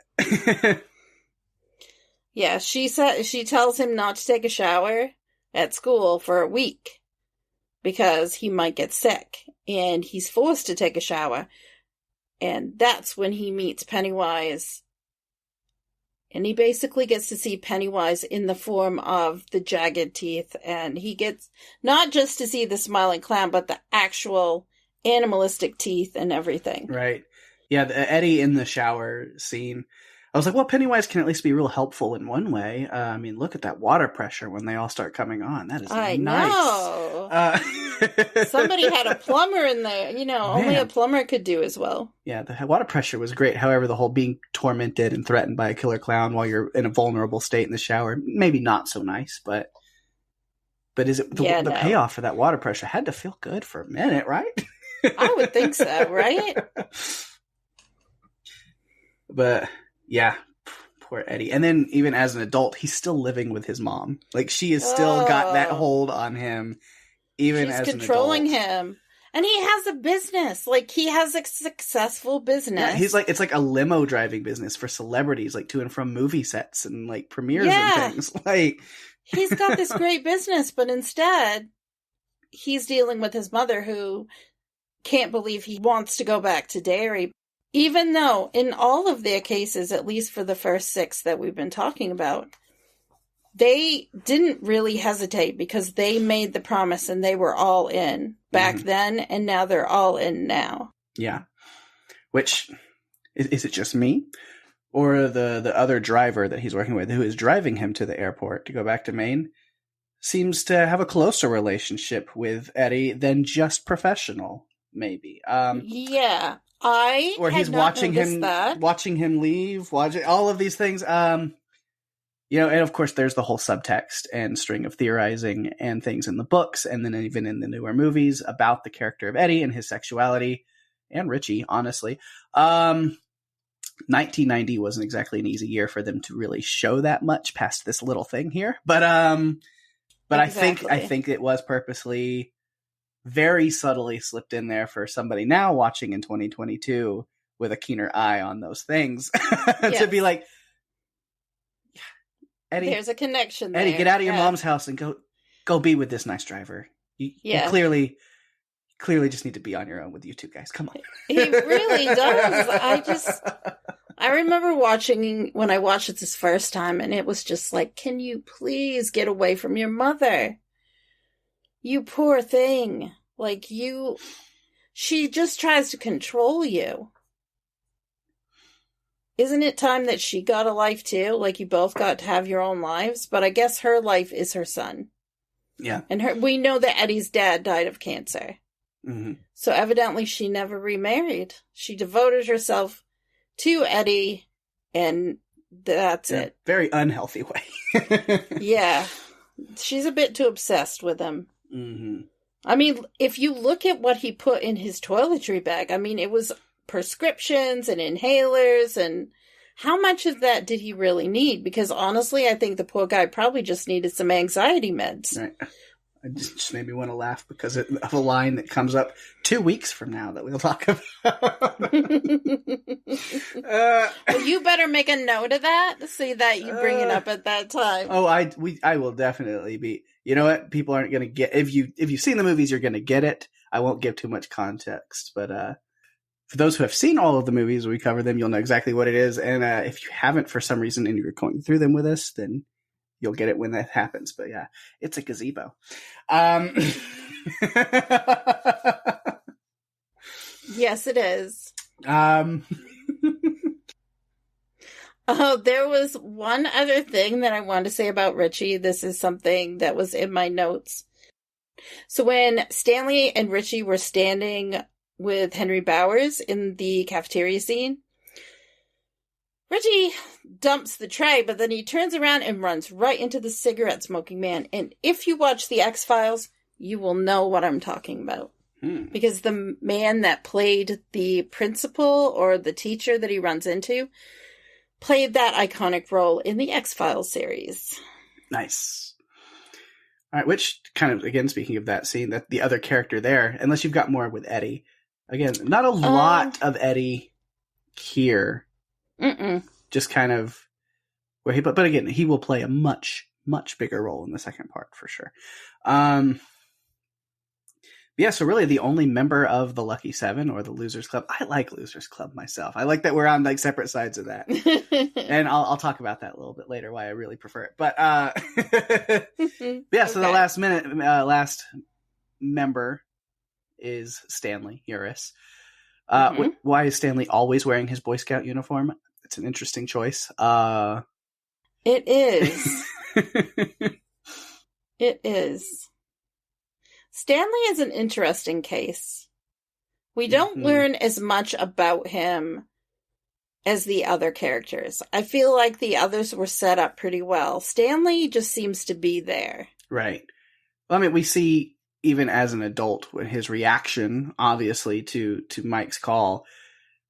Yeah, she tells him not to take a shower at school for a week because he might get sick, and he's forced to take a shower. And that's when he meets Pennywise. And he basically gets to see Pennywise in the form of the jagged teeth, and he gets not just to see the smiling clown, but the actual animalistic teeth and everything. Right. Yeah, the Eddie in the shower scene. I was like, well, Pennywise can at least be real helpful in one way. I mean, look at that water pressure when they all start coming on. That is nice. I know. Somebody had a plumber in there. You know, only a plumber could do as well. Yeah, the water pressure was great. However, the whole being tormented and threatened by a killer clown while you're in a vulnerable state in the shower, maybe not so nice, but is it the payoff for that water pressure had to feel good for a minute, right? I would think so, right? But yeah, poor Eddie. And then even as an adult, he's still living with his mom. Like, she has still got that hold on him, even as an adult. She's controlling him. And he has a business. Like, he has a successful business. Yeah, he's like, it's like a limo driving business for celebrities, like to and from movie sets and like premieres and things. Like, he's got this great business, but instead he's dealing with his mother who can't believe he wants to go back to dairy. Even though in all of their cases, at least for the first 6 that we've been talking about, they didn't really hesitate because they made the promise and they were all in back then, and now they're all in now. Yeah. Which, is it just me? Or the other driver that he's working with, who is driving him to the airport to go back to Maine, seems to have a closer relationship with Eddie than just professional, maybe. Yeah. Or he's watching him leave, watching all of these things. And of course there's the whole subtext and string of theorizing and things in the books, and then even in the newer movies about the character of Eddie and his sexuality, and Richie, honestly. 1990 wasn't exactly an easy year for them to really show that much past this little thing here. But exactly. I think it was purposely very subtly slipped in there for somebody now watching in 2022 with a keener eye on those things to be like, Eddie, there's a connection there. Eddie, get out of your mom's house and go be with this nice driver. You clearly just need to be on your own with you two guys. Come on. He really does. I remember when I watched it this first time, and it was just like, can you please get away from your mother? You poor thing. She just tries to control you. Isn't it time that she got a life too? Like, you both got to have your own lives, but I guess her life is her son. Yeah. And we know that Eddie's dad died of cancer. Mm-hmm. So evidently she never remarried. She devoted herself to Eddie, and that's it. Very unhealthy way. Yeah. She's a bit too obsessed with him. Mm-hmm. I mean, if you look at what he put in his toiletry bag, I mean, it was prescriptions and inhalers, and how much of that did he really need? Because honestly, I think the poor guy probably just needed some anxiety meds. Right. It just made me want to laugh because of a line that comes up 2 weeks from now that we'll talk about. Well, you better make a note of that so that you bring it up at that time. Oh, I will definitely be. You know what? People aren't going to get, if you've seen the movies, you're going to get it. I won't give too much context, but for those who have seen all of the movies, we cover them, you'll know exactly what it is. And if you haven't for some reason and you're going through them with us, then you'll get it when that happens. But yeah, it's a gazebo. Yes, it is. Oh, there was one other thing that I wanted to say about Richie. This is something that was in my notes. So when Stanley and Richie were standing with Henry Bowers in the cafeteria scene, Richie dumps the tray, but then he turns around and runs right into the cigarette smoking man. And if you watch The X-Files, you will know what I'm talking about. Because the man that played the principal or the teacher that he runs into played that iconic role in the X-Files series. Nice. All right, which kind of, again, speaking of that scene, that the other character there, unless you've got more with Eddie. Again, not a lot of Eddie here. Just kind of where he, but again, he will play a much, much bigger role in the second part for sure. Yeah, so really the only member of the Lucky Seven or the Losers Club. I like Losers Club myself. I like that we're on like separate sides of that. And I'll talk about that a little bit later, why I really prefer it. But yeah, so the last member is Stanley Uris. Why is Stanley always wearing his Boy Scout uniform? It's an interesting choice. It is. It is. Stanley is an interesting case. We don't learn as much about him as the other characters. I feel like the others were set up pretty well. Stanley just seems to be there. Right. Well, I mean, we see even as an adult when his reaction, obviously, to Mike's call.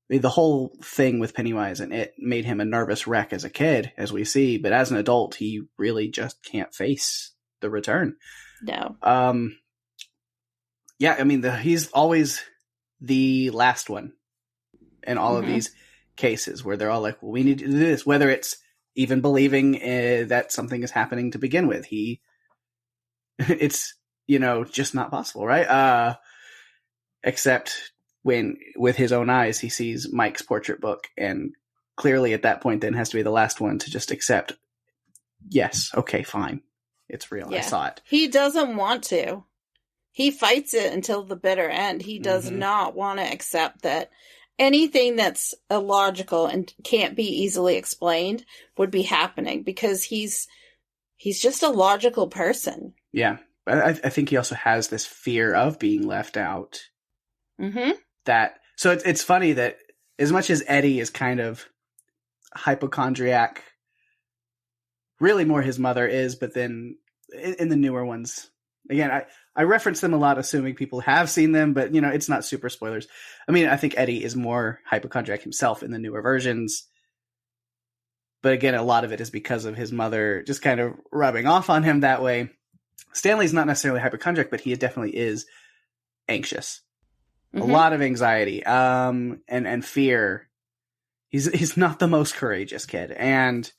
I mean, the whole thing with Pennywise and it made him a nervous wreck as a kid, as we see. But as an adult, he really just can't face the return. No. Yeah, I mean, he's always the last one in all of these cases where they're all like, well, we need to do this. Whether it's even believing that something is happening to begin with. It's, just not possible, right? Except when, with his own eyes, he sees Mike's portrait book, and clearly at that point then has to be the last one to just accept, yes, okay, fine. It's real. Yeah. I saw it. He doesn't want to. He fights it until the bitter end. He does not want to accept that anything that's illogical and can't be easily explained would be happening, because he's just a logical person. Yeah. I think he also has this fear of being left out. Mm-hmm. So it's funny that as much as Eddie is kind of hypochondriac, really more his mother is, but then in the newer ones, again, I reference them a lot, assuming people have seen them, but it's not super spoilers. I mean, I think Eddie is more hypochondriac himself in the newer versions. But again, a lot of it is because of his mother just kind of rubbing off on him that way. Stanley's not necessarily hypochondriac, but he definitely is anxious. Mm-hmm. A lot of anxiety, and fear. He's not the most courageous kid, and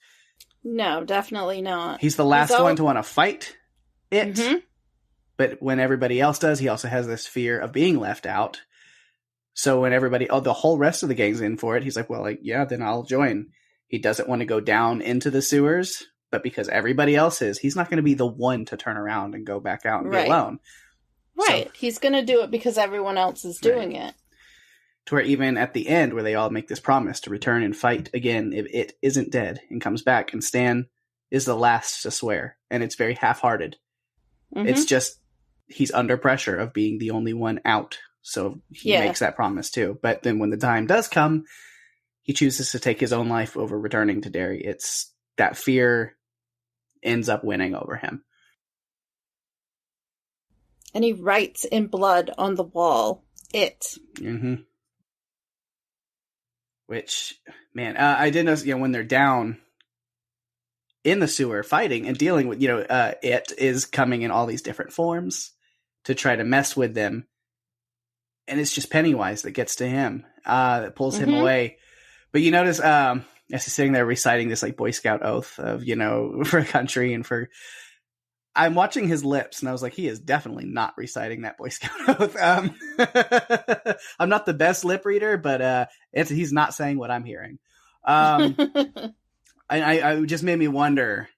no, definitely not. He's the last one to want to fight it. Mm-hmm. But when everybody else does, he also has this fear of being left out. So when the whole rest of the gang's in for it, he's like, well, yeah, then I'll join. He doesn't want to go down into the sewers, but because everybody else is, he's not going to be the one to turn around and go back out and be alone. Right. So, he's going to do it because everyone else is doing it. To where even at the end, where they all make this promise to return and fight again if it isn't dead, and comes back, and Stan is the last to swear. And it's very half-hearted. Mm-hmm. It's just, he's under pressure of being the only one out. So he makes that promise too. But then when the time does come, he chooses to take his own life over returning to Derry. It's that fear ends up winning over him. And he writes in blood on the wall, it. Mm-hmm. Which, man, I did notice, when they're down in the sewer fighting and dealing with, it is coming in all these different forms to try to mess with them. And it's just Pennywise that gets to him, that pulls him away. But you notice, as he's sitting there reciting this Boy Scout oath of, for a country and for, I'm watching his lips and I was like, he is definitely not reciting that Boy Scout oath. I'm not the best lip reader, but he's not saying what I'm hearing. I just made me wonder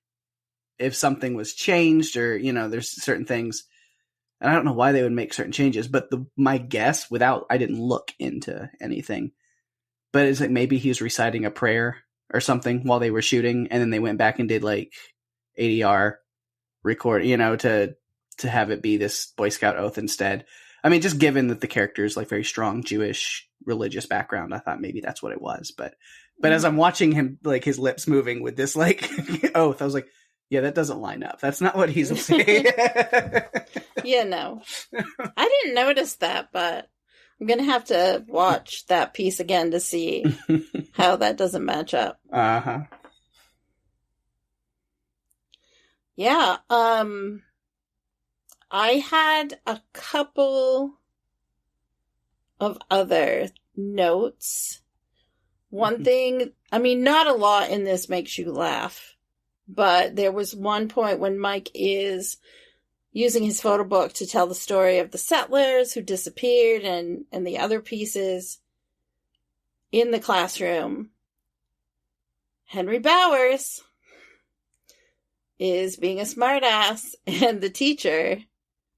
if something was changed or, there's certain things, and I don't know why they would make certain changes, but my guess I didn't look into anything, but it's maybe he was reciting a prayer or something while they were shooting. And then they went back and did ADR record, to have it be this Boy Scout oath instead. I mean, just given that the character is very strong Jewish religious background, I thought maybe that's what it was. But as I'm watching him, his lips moving with this oath, I was like, yeah, that doesn't line up. That's not what he's saying. Yeah, no. I didn't notice that, but I'm going to have to watch that piece again to see how that doesn't match up. Uh-huh. Yeah, I had a couple of other notes. One thing, not a lot in this makes you laugh, but there was one point when Mike is using his photo book to tell the story of the settlers who disappeared and the other pieces in the classroom. Henry Bowers is being a smartass, and the teacher,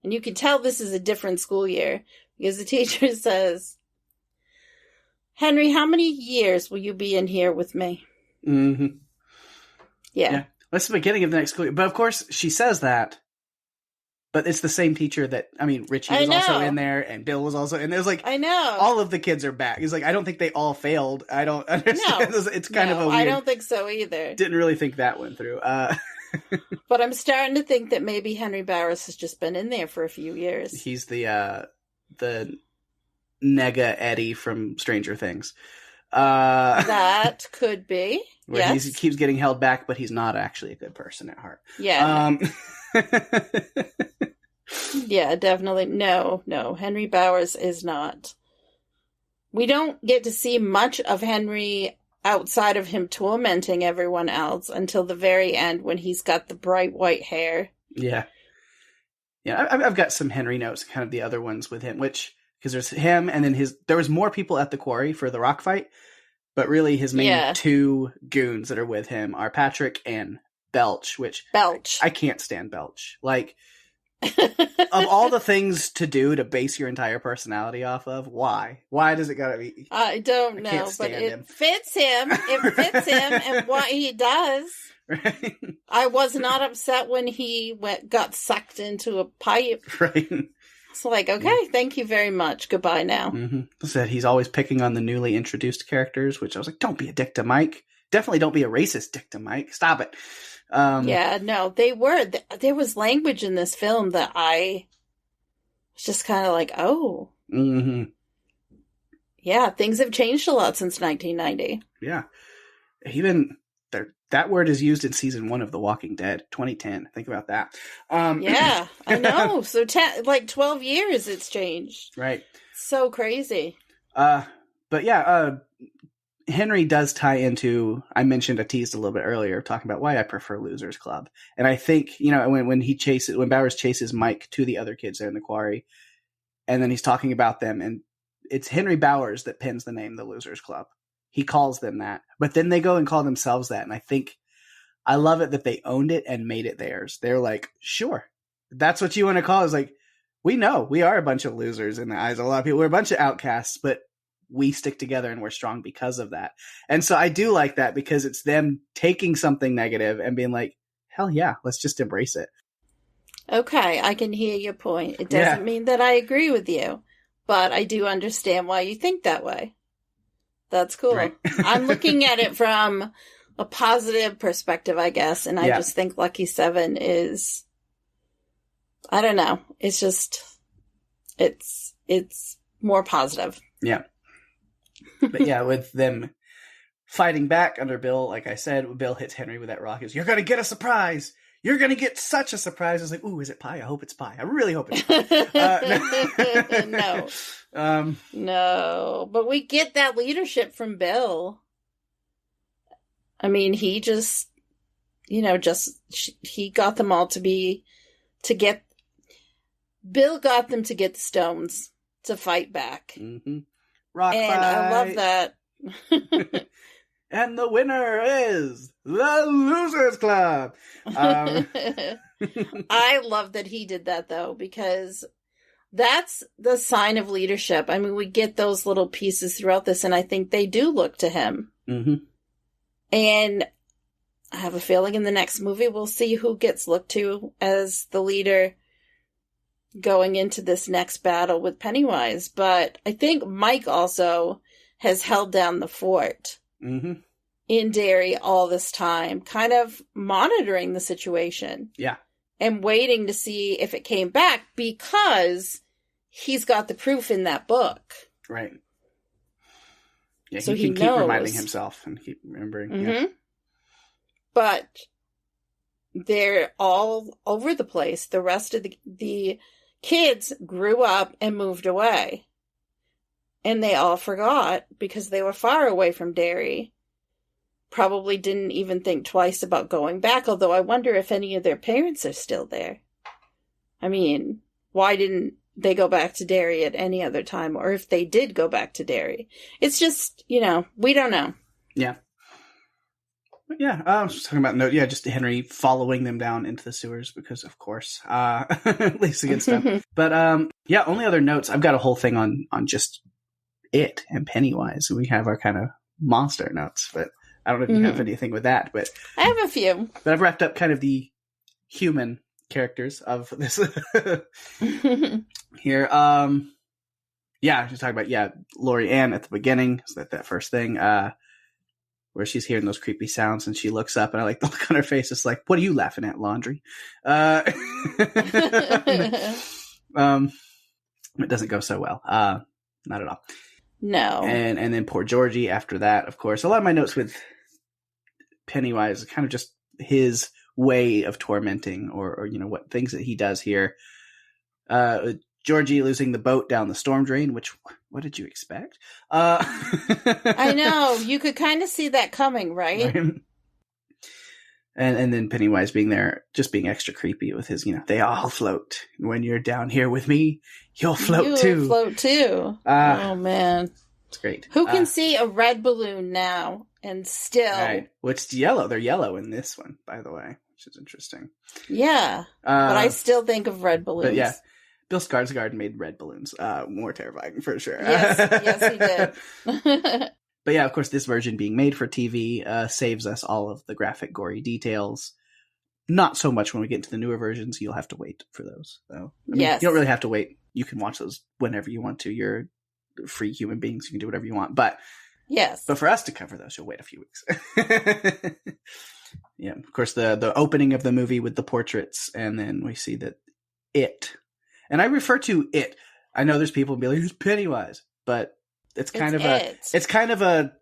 and you can tell this is a different school year, because the teacher says, Henry, how many years will you be in here with me? Mm-hmm. Yeah. That's the beginning of the next school year. But of course, she says that, but it's the same teacher that, Richie was also in there, and Bill was also in there. It's I know. All of the kids are back. He's I don't think they all failed. I don't understand. No. It's kind of a weird... I don't think so either. Didn't really think that one through. But I'm starting to think that maybe Henry Bowers has just been in there for a few years. He's the Nega Eddie from Stranger Things. That could be. Where he keeps getting held back, but he's not actually a good person at heart. Yeah. Yeah, definitely. No. Henry Bowers is not. We don't get to see much of Henry outside of him tormenting everyone else until the very end when he's got the bright white hair. Yeah. Yeah, I've got some Henry notes, kind of the other ones with him, because there's him and then there was more people at the quarry for the rock fight, but really his main two goons that are with him are Patrick and Belch, I can't stand Belch. Like, of all the things to do to base your entire personality off of, why? Why does it gotta be? I don't know, but it fits him. It fits him and what he does. Right. I was not upset when he got sucked into a pipe. Right. It's like, okay, thank you very much. Goodbye now. Mm-hmm. Said he's always picking on the newly introduced characters, which I was like, don't be a dick to Mike. Definitely don't be a racist dick to Mike. Stop it. Yeah, no, they were. There was language in this film that I was just kind of like, oh. Mm-hmm. Yeah, things have changed a lot since 1990. Yeah. Even that word is used in season 1 of The Walking Dead, 2010. Think about that. Yeah, I know. So 12 years it's changed. Right. So crazy. But yeah, Henry does tie into, I mentioned, I teased a little bit earlier, talking about why I prefer Losers Club. And I think, when Bowers chases Mike to the other kids there in the quarry, and then he's talking about them, and it's Henry Bowers that pins the name, the Losers Club. He calls them that, but then they go and call themselves that. And I love it that they owned it and made it theirs. They're like, sure, that's what you want to call it. It's like, we know we are a bunch of losers in the eyes of a lot of people. We're a bunch of outcasts, but we stick together and we're strong because of that. And so I do like that because it's them taking something negative and being like, hell yeah, let's just embrace it. Okay, I can hear your point. It doesn't mean that I agree with you, but I do understand why you think that way. That's cool. Right. I'm looking at it from a positive perspective, I guess, and I just think Lucky 7 is, I don't know, it's just, it's more positive. Yeah. But yeah, with them fighting back under Bill, like I said, Bill hits Henry with that rock. You're going to get a surprise. You're going to get such a surprise. It's like, ooh, is it pie? I hope it's pie. I really hope it's pie. No. No. But we get that leadership from Bill. I mean, he just, he got them all Bill got them to get the stones to fight back. Mm-hmm. Rock and fight. I love that. And the winner is the Losers Club. I love that he did that, though, because that's the sign of leadership. I mean, we get those little pieces throughout this, and I think they do look to him. Mm-hmm. And I have a feeling in the next movie we'll see who gets looked to as the leader going into this next battle with Pennywise. But I think Mike also has held down the fort. Mm-hmm. In Derry all this time, kind of monitoring the situation. Yeah. And waiting to see if it came back because he's got the proof in that book. Right. Yeah, so he can keep reminding himself and keep remembering. Mm-hmm. Yeah. But they're all over the place. The rest of the kids grew up and moved away. And they all forgot because they were far away from Derry. Probably didn't even think twice about going back, although I wonder if any of their parents are still there. I mean, why didn't they go back to Derry at any other time? Or if they did go back to Derry. It's just, we don't know. Yeah. Yeah, I was just talking about just Henry following them down into the sewers because, of course, at least against them. But, only other notes. I've got a whole thing on just it and Pennywise. We have our kind of monster notes, but I don't know if you have anything with that. But I have a few. But I've wrapped up kind of the human characters of this here. Just talking about Lori Ann at the beginning. So that first thing, where she's hearing those creepy sounds and she looks up and I like the look on her face. It's like, what are you laughing at, Laundry? It doesn't go so well. Not at all. No. And then poor Georgie after that, of course. A lot of my notes with Pennywise are kind of just his way of tormenting or what things that he does here. Georgie losing the boat down the storm drain, which, what did you expect? I know. You could kind of see that coming, right? And then Pennywise being there, just being extra creepy with his, they all float. And when you're down here with me, you'll float too. You'll float too. Oh, man. It's great. Who can see a red balloon now and still... Right. Well, it's yellow. They're yellow in this one, by the way, which is interesting. Yeah. But I still think of red balloons. But yeah, Bill Skarsgård made red balloons more terrifying, for sure. Yes, he did. But yeah, of course, this version being made for TV saves us all of the graphic, gory details. Not so much when we get into the newer versions. You'll have to wait for those, though. You don't really have to wait. You can watch those whenever you want to. You're free human beings. You can do whatever you want. But for us to cover those, you'll wait a few weeks. Yeah, of course, the opening of the movie with the portraits, and then we see that it, and I refer to it. I know there's people who be like, "Who's Pennywise?" But it's kind of a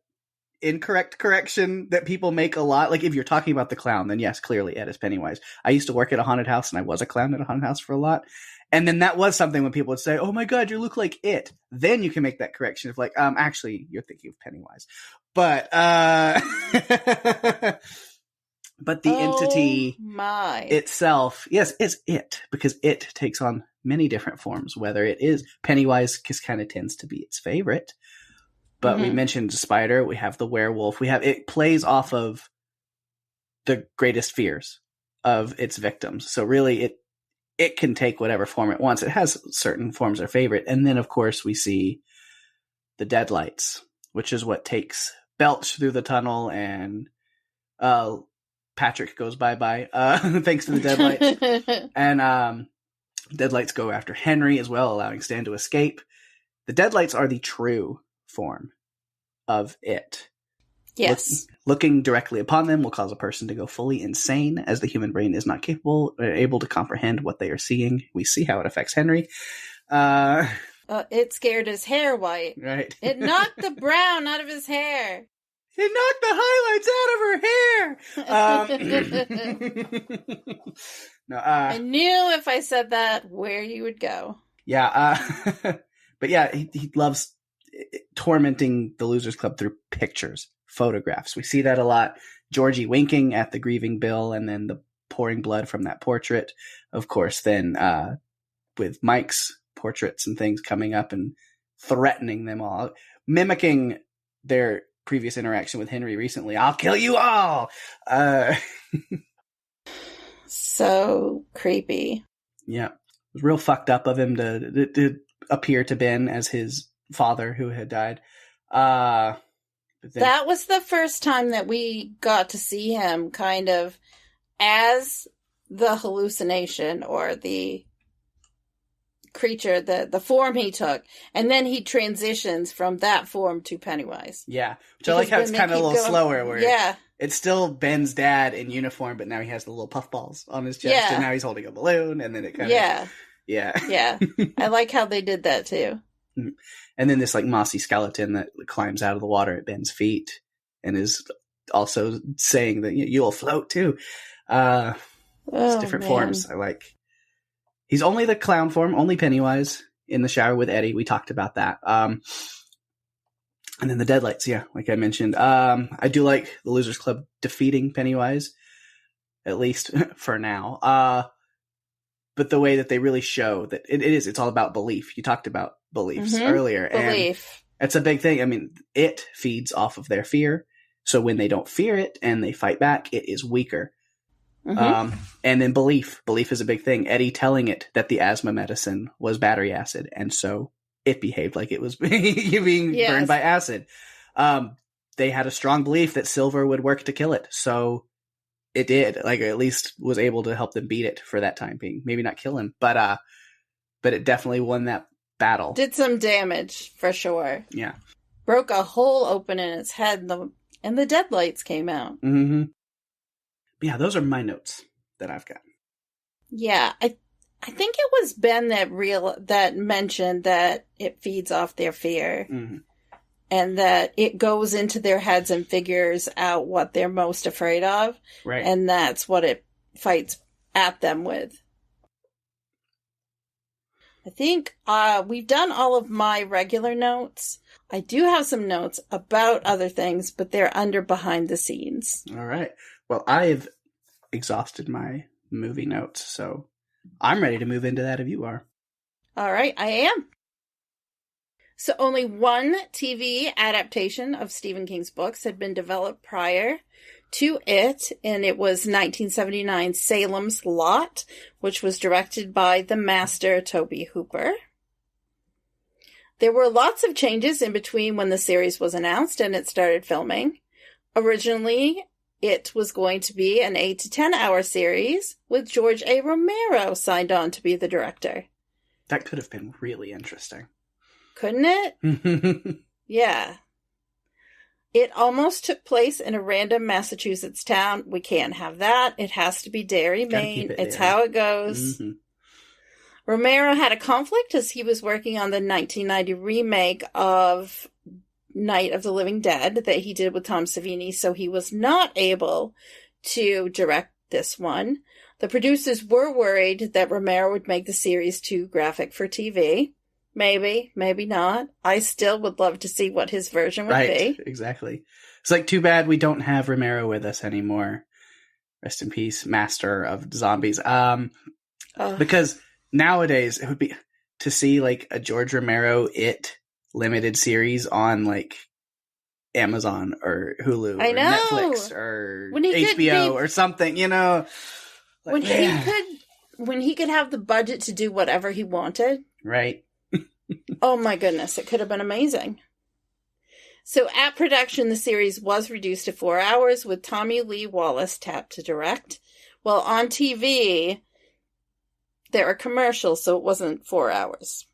incorrect correction that people make a lot. Like, if you're talking about the clown, then yes, clearly Ed is Pennywise. I used to work at a haunted house, and I was a clown at a haunted house for a lot. And then that was something when people would say, "Oh my God, you look like it." Then you can make that correction of like, actually, you're thinking of Pennywise. But but the entity itself, yes, is it, because it takes on many different forms. Whether it is Pennywise, kind of tends to be its favorite. But we mentioned the spider, we have the werewolf, it plays off of the greatest fears of its victims. So really, it can take whatever form it wants. It has certain forms are favorite. And then, of course, we see the deadlights, which is what takes Belch through the tunnel, and Patrick goes bye-bye, thanks to the deadlights. And deadlights go after Henry as well, allowing Stan to escape. The deadlights are the true form of it. Yes. Looking directly upon them will cause a person to go fully insane, as the human brain is not capable or able to comprehend what they are seeing. We see how it affects Henry. It scared his hair white. Right. It knocked the brown out of his hair. It knocked the highlights out of her hair. No, I knew if I said that, where you would go. Yeah. But yeah, he loves tormenting the Losers Club through pictures, photographs. We see that a lot. Georgie winking at the grieving Bill, and then the pouring blood from that portrait. Of course, then with Mike's portraits and things coming up and threatening them all, mimicking their previous interaction with Henry recently. "I'll kill you all." So creepy. Yeah. It was real fucked up of him to appear to Ben as his father who had died. But then, that was the first time that we got to see him kind of as the hallucination or the creature, the form he took, and then he transitions from that form to Pennywise. Yeah, which I like how it's kind of a little slower, where it's still Ben's dad in uniform, but now he has the little puffballs on his chest, and now he's holding a balloon, and then it kind of yeah. I like how they did that too. And then this like mossy skeleton that climbs out of the water at Ben's feet and is also saying that you'll float too. It's different forms. I like. He's only the clown form, only Pennywise in the shower with Eddie. We talked about that. And then the deadlights, like I mentioned. I do like the Losers Club defeating Pennywise, at least for now. But the way that they really show that it's all about belief. You talked about beliefs earlier. Belief. And it's a big thing. I mean, it feeds off of their fear. So when they don't fear it and they fight back, it is weaker. And then belief is a big thing. Eddie telling it that the asthma medicine was battery acid, and so it behaved like it was being burned by acid. They had a strong belief that silver would work to kill it, so it did. Like, at least was able to help them beat it for that time being. Maybe not kill him, but it definitely won that battle. Did some damage for sure. Yeah, broke a hole open in its head, and the deadlights came out. Mm-hmm. Yeah, those are my notes that I've got. Yeah, I think it was Ben that mentioned that it feeds off their fear, and that it goes into their heads and figures out what they're most afraid of, right? And that's what it fights at them with. I think we've done all of my regular notes. I do have some notes about other things, but they're under behind the scenes. All right. Well, I've exhausted my movie notes, so I'm ready to move into that if you are. All right, I am. So only one TV adaptation of Stephen King's books had been developed prior to it, and it was 1979's Salem's Lot, which was directed by the master Tobe Hooper. There were lots of changes in between when the series was announced and it started filming. Originally, it was going to be an 8 to 10 hour series with George A. Romero signed on to be the director. That could have been really interesting. Couldn't it? Yeah. It almost took place in a random Massachusetts town. We can't have that. It has to be Derry, Maine. It's how it goes. Mm-hmm. Romero had a conflict as he was working on the 1990 remake of Night of the Living Dead that he did with Tom Savini, so he was not able to direct this one. The producers were worried that Romero would make the series too graphic for TV. Maybe, maybe not. I still would love to see what his version would be. Exactly. It's like, too bad we don't have Romero with us anymore. Rest in peace, master of zombies. Because nowadays it would be to see like a George Romero It limited series on like Amazon or Hulu or Netflix or HBO or something, you know. Like, when he could have the budget to do whatever he wanted. Right. Oh my goodness, it could have been amazing. So at production, the series was reduced to 4 hours with Tommy Lee Wallace tapped to direct. Well, on TV, there are commercials, so it wasn't 4 hours.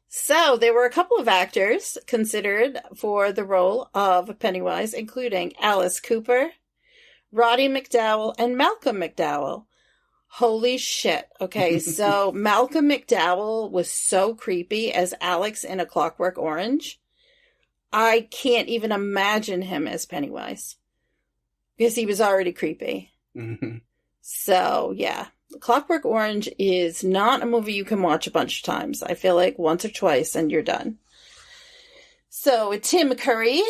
So there were a couple of actors considered for the role of Pennywise, including Alice Cooper, Roddy McDowall, and Malcolm McDowell. Holy shit. Okay, so Malcolm McDowell was so creepy as Alex in A Clockwork Orange. I can't even imagine him as Pennywise. Because he was already creepy. Mm-hmm. So, yeah. Clockwork Orange is not a movie you can watch a bunch of times. I feel like once or twice and you're done. So, Tim Curry,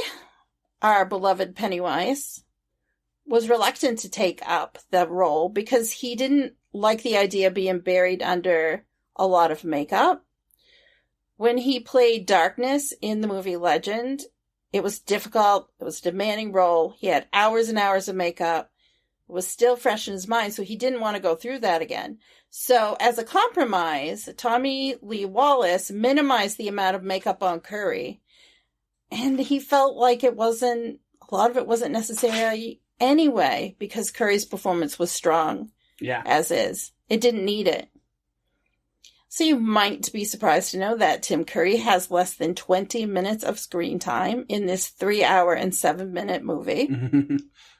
our beloved Pennywise, was reluctant to take up the role because he didn't like the idea of being buried under a lot of makeup. When he played Darkness in the movie Legend, it was difficult. It was a demanding role. He had hours and hours of makeup. It was still fresh in his mind, so he didn't want to go through that again. So as a compromise, Tommy Lee Wallace minimized the amount of makeup on Curry. And he felt like a lot of it wasn't necessary anyway, because Curry's performance was strong. Yeah. As is. It didn't need it. So you might be surprised to know that Tim Curry has less than 20 minutes of screen time in this 3 hour and 7 minute movie.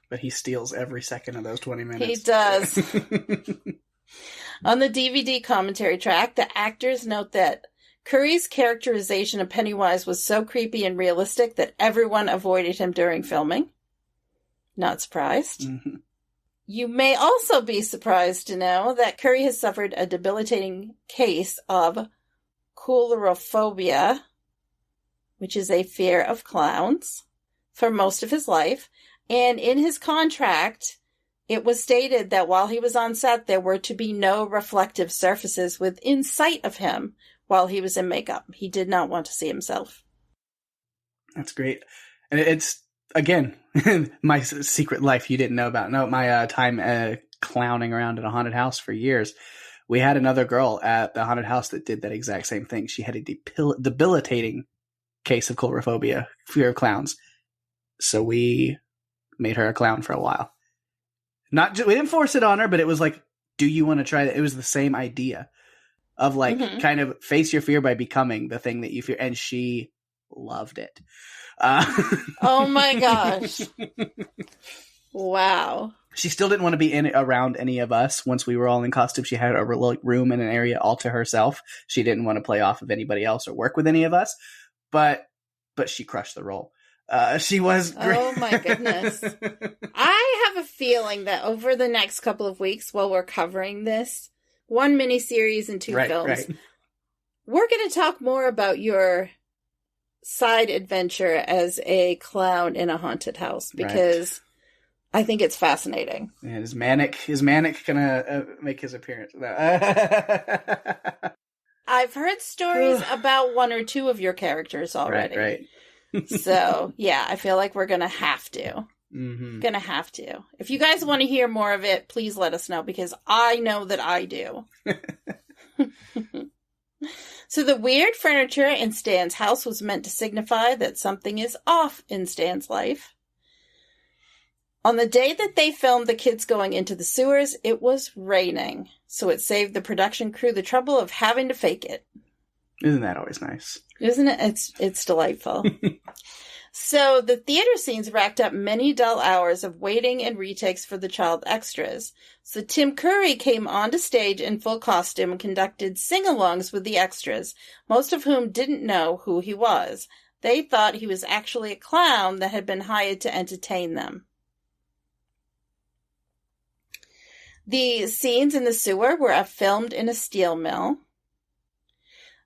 But he steals every second of those 20 minutes. He does. On the DVD commentary track, the actors note that Curry's characterization of Pennywise was so creepy and realistic that everyone avoided him during filming. Not surprised. Mm-hmm. You may also be surprised to know that Curry has suffered a debilitating case of coulrophobia, which is a fear of clowns, for most of his life. And in his contract, it was stated that while he was on set, there were to be no reflective surfaces within sight of him while he was in makeup. He did not want to see himself. That's great. And it's, again, my secret life you didn't know about. No, my time clowning around in a haunted house for years. We had another girl at the haunted house that did that exact same thing. She had a debilitating case of coulrophobia, fear of clowns. So we made her a clown for a while. We didn't force it on her, but it was like, do you want to try that? It was the same idea of like, kind of face your fear by becoming the thing that you fear. And she loved it. Oh my gosh. Wow. She still didn't want to be around any of us once we were all in costume. She had a room and an area all to herself. She didn't want to play off of anybody else or work with any of us, but she crushed the role. She was great. Oh my goodness. I have a feeling that over the next couple of weeks while we're covering this, one miniseries and 2 films. Right. We're going to talk more about your side adventure as a clown in a haunted house because I think it's fascinating. And is Manic gonna make his appearance? No. I've heard stories about 1 or 2 of your characters already. Right. So, yeah, I feel like we're going to have to. Mm-hmm. Gonna have to. If you guys want to hear more of it, please let us know because I know that I do. So the weird furniture in Stan's house was meant to signify that something is off in Stan's life. On the day that they filmed the kids going into the sewers, it was raining, so it saved the production crew the trouble of having to fake it. Isn't that always nice? Isn't it? It's delightful. So the theater scenes racked up many dull hours of waiting and retakes for the child extras. So Tim Curry came onto stage in full costume and conducted sing-alongs with the extras, most of whom didn't know who he was. They thought he was actually a clown that had been hired to entertain them. The scenes in the sewer were filmed in a steel mill.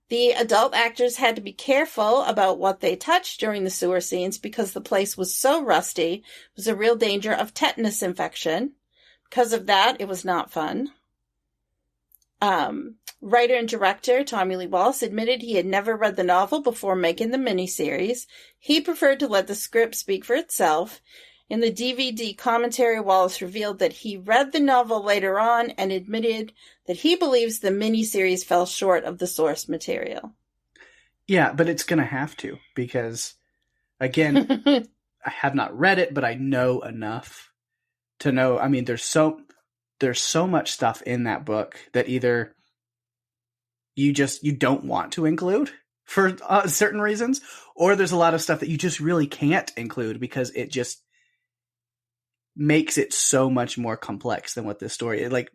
The adult actors had to be careful about what they touched during the sewer scenes because the place was so rusty. It was a real danger of tetanus infection. Because of that, it was not fun. Writer and director Tommy Lee Wallace admitted he had never read the novel before making the miniseries. He preferred to let the script speak for itself. In the DVD commentary, Wallace revealed that he read the novel later on and admitted that he believes the miniseries fell short of the source material. Yeah, but it's going to have to because, again, I have not read it, but I know enough to know. I mean, there's so much stuff in that book that either you don't want to include for certain reasons, or there's a lot of stuff that you just really can't include because it just makes it so much more complex than what this story is. Like,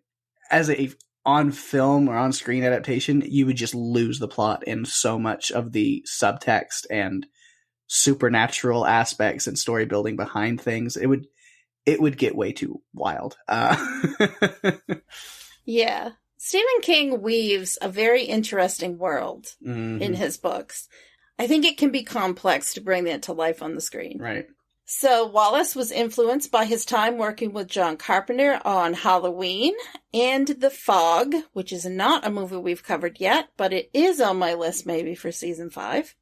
as a on film or on screen adaptation, you would just lose the plot in so much of the subtext and supernatural aspects and story building behind things. It would get way too wild. Yeah. Stephen King weaves a very interesting world in his books. I think it can be complex to bring that to life on the screen. Right. So Wallace was influenced by his time working with John Carpenter on Halloween and The Fog, which is not a movie we've covered yet, but it is on my list maybe for season 5.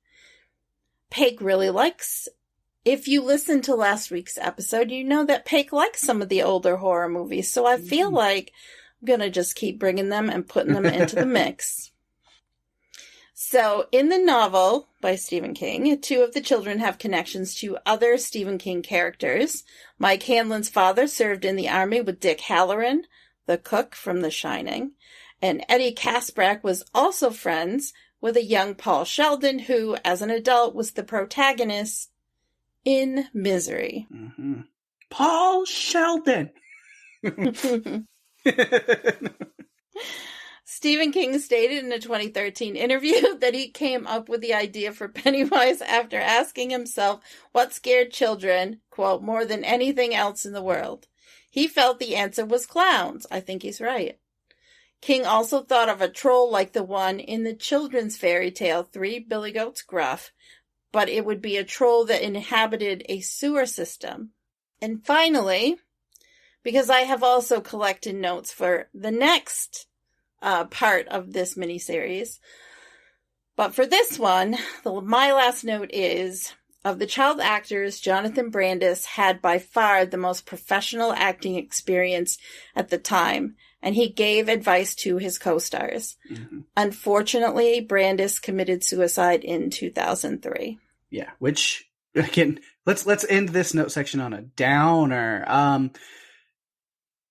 Pake really likes. If you listened to last week's episode, you know that Pake likes some of the older horror movies, so I feel like I'm going to just keep bringing them and putting them into the mix. So, in the novel by Stephen King, 2 of the children have connections to other Stephen King characters. Mike Hanlon's father served in the army with Dick Halloran, the cook from The Shining, and Eddie Kasprak was also friends with a young Paul Sheldon, who, as an adult, was the protagonist in Misery. Mm-hmm. Paul Sheldon! Stephen King stated in a 2013 interview that he came up with the idea for Pennywise after asking himself what scared children, quote, more than anything else in the world. He felt the answer was clowns. I think he's right. King also thought of a troll like the one in the children's fairy tale 3 Billy Goats Gruff, but it would be a troll that inhabited a sewer system. And finally, because I have also collected notes for the next part of this miniseries. But for this one, my last note is, of the child actors, Jonathan Brandis had by far the most professional acting experience at the time, and he gave advice to his co-stars. Mm-hmm. Unfortunately, Brandis committed suicide in 2003. Yeah, which, again, let's end this note section on a downer.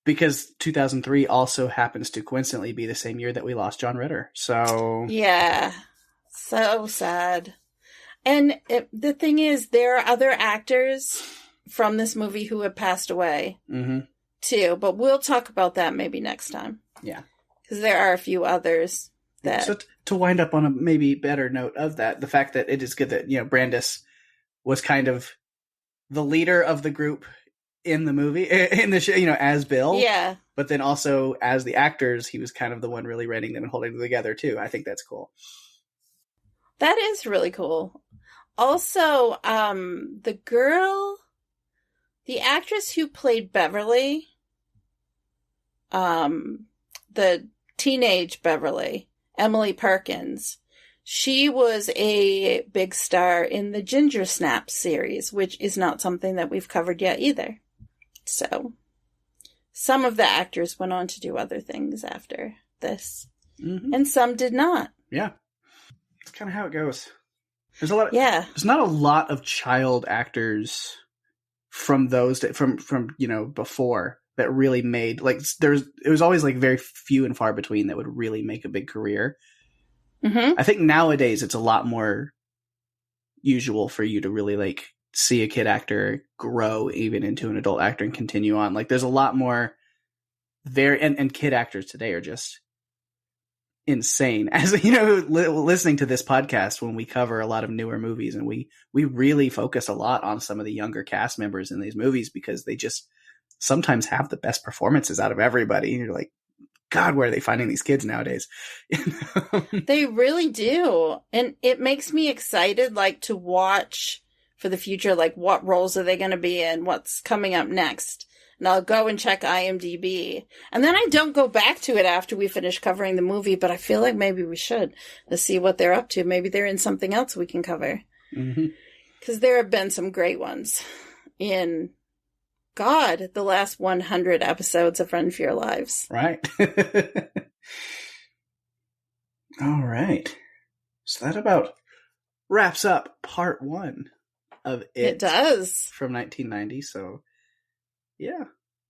Because 2003 also happens to coincidentally be the same year that we lost John Ritter. So yeah, so sad. And the thing is, there are other actors from this movie who have passed away too. But we'll talk about that maybe next time. Yeah, because there are a few others that. So to wind up on a maybe better note of that, the fact that it is good that Brandis was kind of the leader of the group in the movie, in the show, as Bill. Yeah. But then also as the actors, he was kind of the one really writing them and holding them together too. I think that's cool. That is really cool. Also, the actress who played Beverly, the teenage Beverly, Emily Perkins, she was a big star in the Ginger Snaps series, which is not something that we've covered yet either. So, some of the actors went on to do other things after this, and some did not. Yeah. It's kind of how it goes. There's a lot. There's not a lot of child actors from those from before that really made it was always like very few and far between that would really make a big career. I think nowadays it's a lot more usual for you to really like see a kid actor grow even into an adult actor and continue on. Like there's a lot more and kid actors today are just insane. As listening to this podcast when we cover a lot of newer movies, and we really focus a lot on some of the younger cast members in these movies because they just sometimes have the best performances out of everybody. And you're like, God, where are they finding these kids nowadays? They really do. And it makes me excited, like, to watch for the future, like, what roles are they going to be in? What's coming up next? And I'll go and check IMDb. And then I don't go back to it after we finish covering the movie, but I feel like maybe we should to see what they're up to. Maybe they're in something else we can cover. Because there have been some great ones in, God, the last 100 episodes of Run for Your Lives. Right. All right. So that about wraps up part 1 of it. It does. From 1990. So, yeah.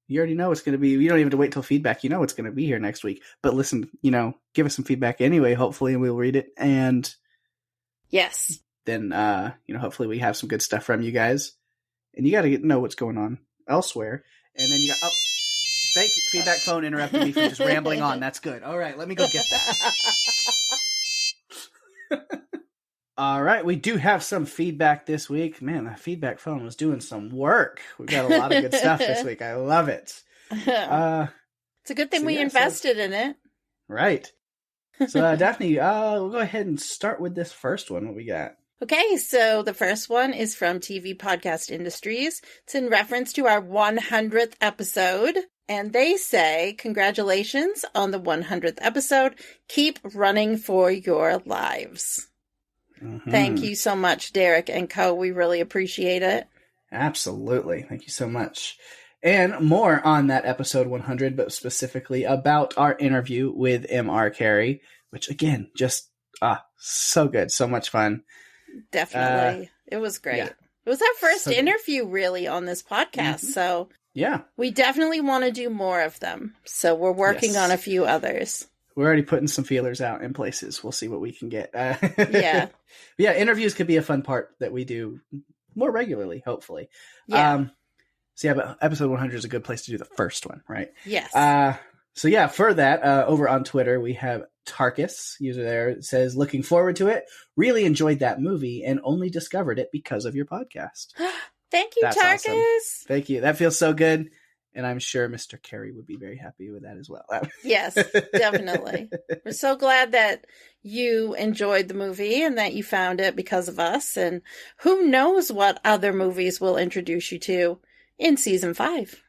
You already know it's going to be. You don't even have to wait till feedback. You know it's going to be here next week. But listen, give us some feedback anyway, hopefully, and we'll read it. And yes. Then, hopefully we have some good stuff from you guys. And you got to know what's going on elsewhere. And then you got... thank you. Feedback phone interrupted me from just rambling on. That's good. All right, let me go get that. All right, we do have some feedback this week. Man, the feedback phone was doing some work. We've got a lot of good stuff this week. I love it. It's a good thing we invested in it. Right. So, Daphne, we'll go ahead and start with this first one. What we got? Okay, so the first one is from TV Podcast Industries. It's in reference to our 100th episode. And they say, congratulations on the 100th episode. Keep running for your lives. Thank you so much, Derek and co. We really appreciate it. Absolutely. Thank you so much. And more on that episode 100, but specifically about our interview with M.R. Carey, which again, just so good. So much fun. Definitely. It was great. Yeah. It was our first interview really on this podcast. So yeah, we definitely want to do more of them. So we're working on a few others. We're already putting some feelers out in places. We'll see what we can get. Yeah, interviews could be a fun part that we do more regularly, hopefully. Yeah. But episode 100 is a good place to do the first one, right? Yes. For that, over on Twitter, we have Tarkus, user there, says, looking forward to it. Really enjoyed that movie and only discovered it because of your podcast. Thank you, Tarkus. Awesome. Thank you. That feels so good. And I'm sure Mr. Carey would be very happy with that as well. Yes, definitely. We're so glad that you enjoyed the movie and that you found it because of us. And who knows what other movies we'll introduce you to in season 5.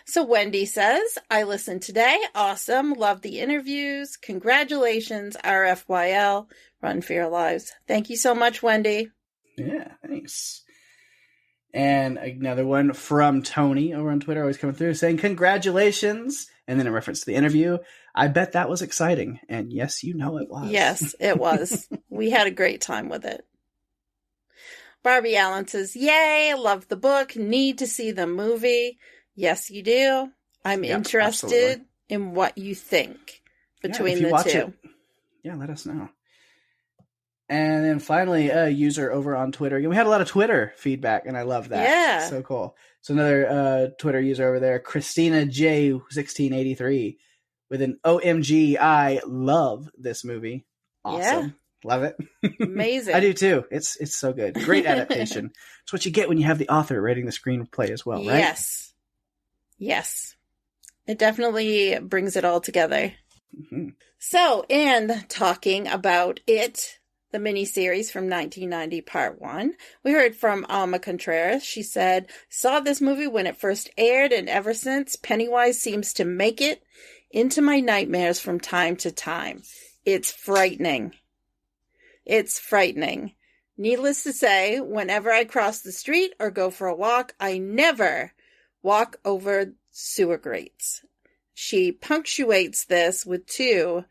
So Wendy says, I listened today. Awesome. Love the interviews. Congratulations, RFYL. Run for your lives. Thank you so much, Wendy. Yeah, thanks. And another one from Tony over on Twitter, always coming through, saying, congratulations. And then in reference to the interview, I bet that was exciting. And yes, you know it was. Yes, it was. We had a great time with it. Barbie Allen says, yay, love the book, need to see the movie. Yes, you do. I'm interested in what you think between the two. Yeah, let us know. And then finally, a user over on Twitter. We had a lot of Twitter feedback, and I love that. Yeah. So cool. So another Twitter user over there, Christina J1683, with an OMG, I love this movie. Awesome. Love it. Amazing. I do too. It's so good. Great adaptation. It's what you get when you have the author writing the screenplay as well, right? Yes. Yes. It definitely brings it all together. Mm-hmm. So, and talking about It, the miniseries from 1990, Part 1, we heard from Alma Contreras. She said, saw this movie when it first aired, and ever since, Pennywise seems to make it into my nightmares from time to time. It's frightening. It's frightening. Needless to say, whenever I cross the street or go for a walk, I never walk over sewer grates. She punctuates this with 2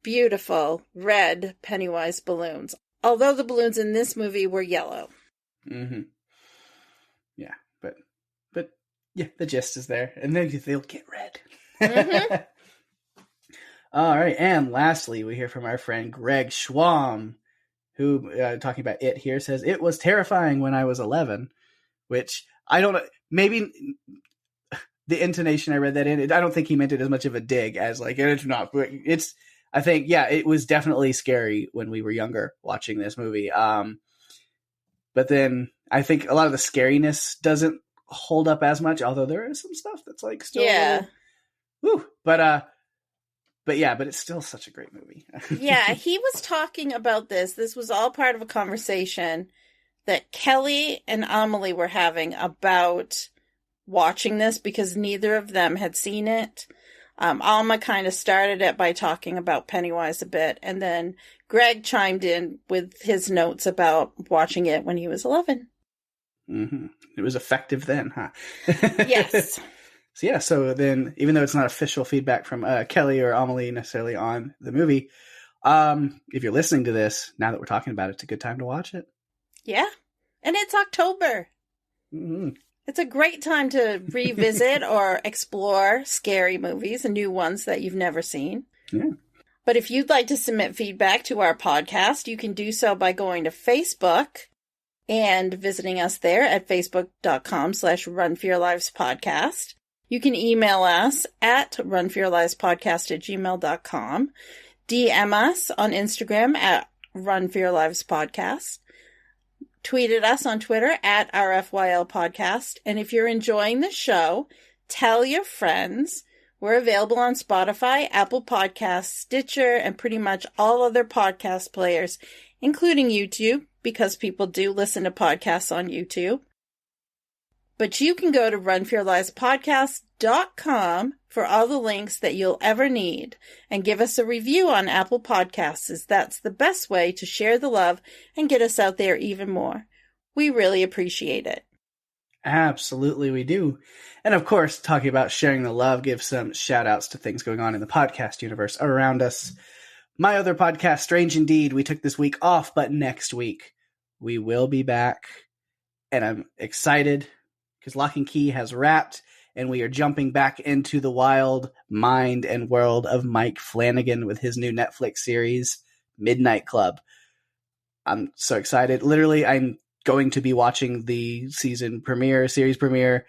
beautiful red Pennywise balloons, although the balloons in this movie were yellow. Mm-hmm. Yeah, but yeah, the gist is there, and then they'll get red. Mm-hmm. All right, and lastly, we hear from our friend Greg Schwam, who, talking about It here, says, it was terrifying when I was 11, which I don't know, maybe the intonation I read that in, I don't think he meant it as much of a dig as like, it's not, it's, I think, yeah, it was definitely scary when we were younger watching this movie. But then I think a lot of the scariness doesn't hold up as much, although there is some stuff that's like still, yeah. Woo, but it's still such a great movie. Yeah, he was talking about this. This was all part of a conversation that Kelly and Amelie were having about watching this because neither of them had seen it. Alma kind of started it by talking about Pennywise a bit, and then Greg chimed in with his notes about watching it when he was 11. Mm-hmm. It was effective then, huh? Yes. So then, even though it's not official feedback from Kelly or Amelie necessarily on the movie, if you're listening to this, now that we're talking about it, it's a good time to watch it. Yeah. And it's October. Mm-hmm. It's a great time to revisit or explore scary movies and new ones that you've never seen. Yeah. But if you'd like to submit feedback to our podcast, you can do so by going to Facebook and visiting us there at facebook.com/runforyourlivespodcast. You can email us at runforyourlivespodcast@gmail.com. DM us on Instagram at runforyourlivespodcast. Tweet at us on Twitter at RFYL Podcast. And if you're enjoying the show, tell your friends. We're available on Spotify, Apple Podcasts, Stitcher, and pretty much all other podcast players, including YouTube, because people do listen to podcasts on YouTube. But you can go to runforyourlivespodcast.com for all the links that you'll ever need, and give us a review on Apple Podcasts, as that's the best way to share the love and get us out there even more. We really appreciate it. Absolutely, we do. And of course, talking about sharing the love, give some shout outs to things going on in the podcast universe around us. My other podcast, Strange Indeed, we took this week off, but next week we will be back. And I'm excited because Lock and Key has wrapped, and we are jumping back into the wild mind and world of Mike Flanagan with his new Netflix series, Midnight Club. I'm so excited. Literally, I'm going to be watching the series premiere,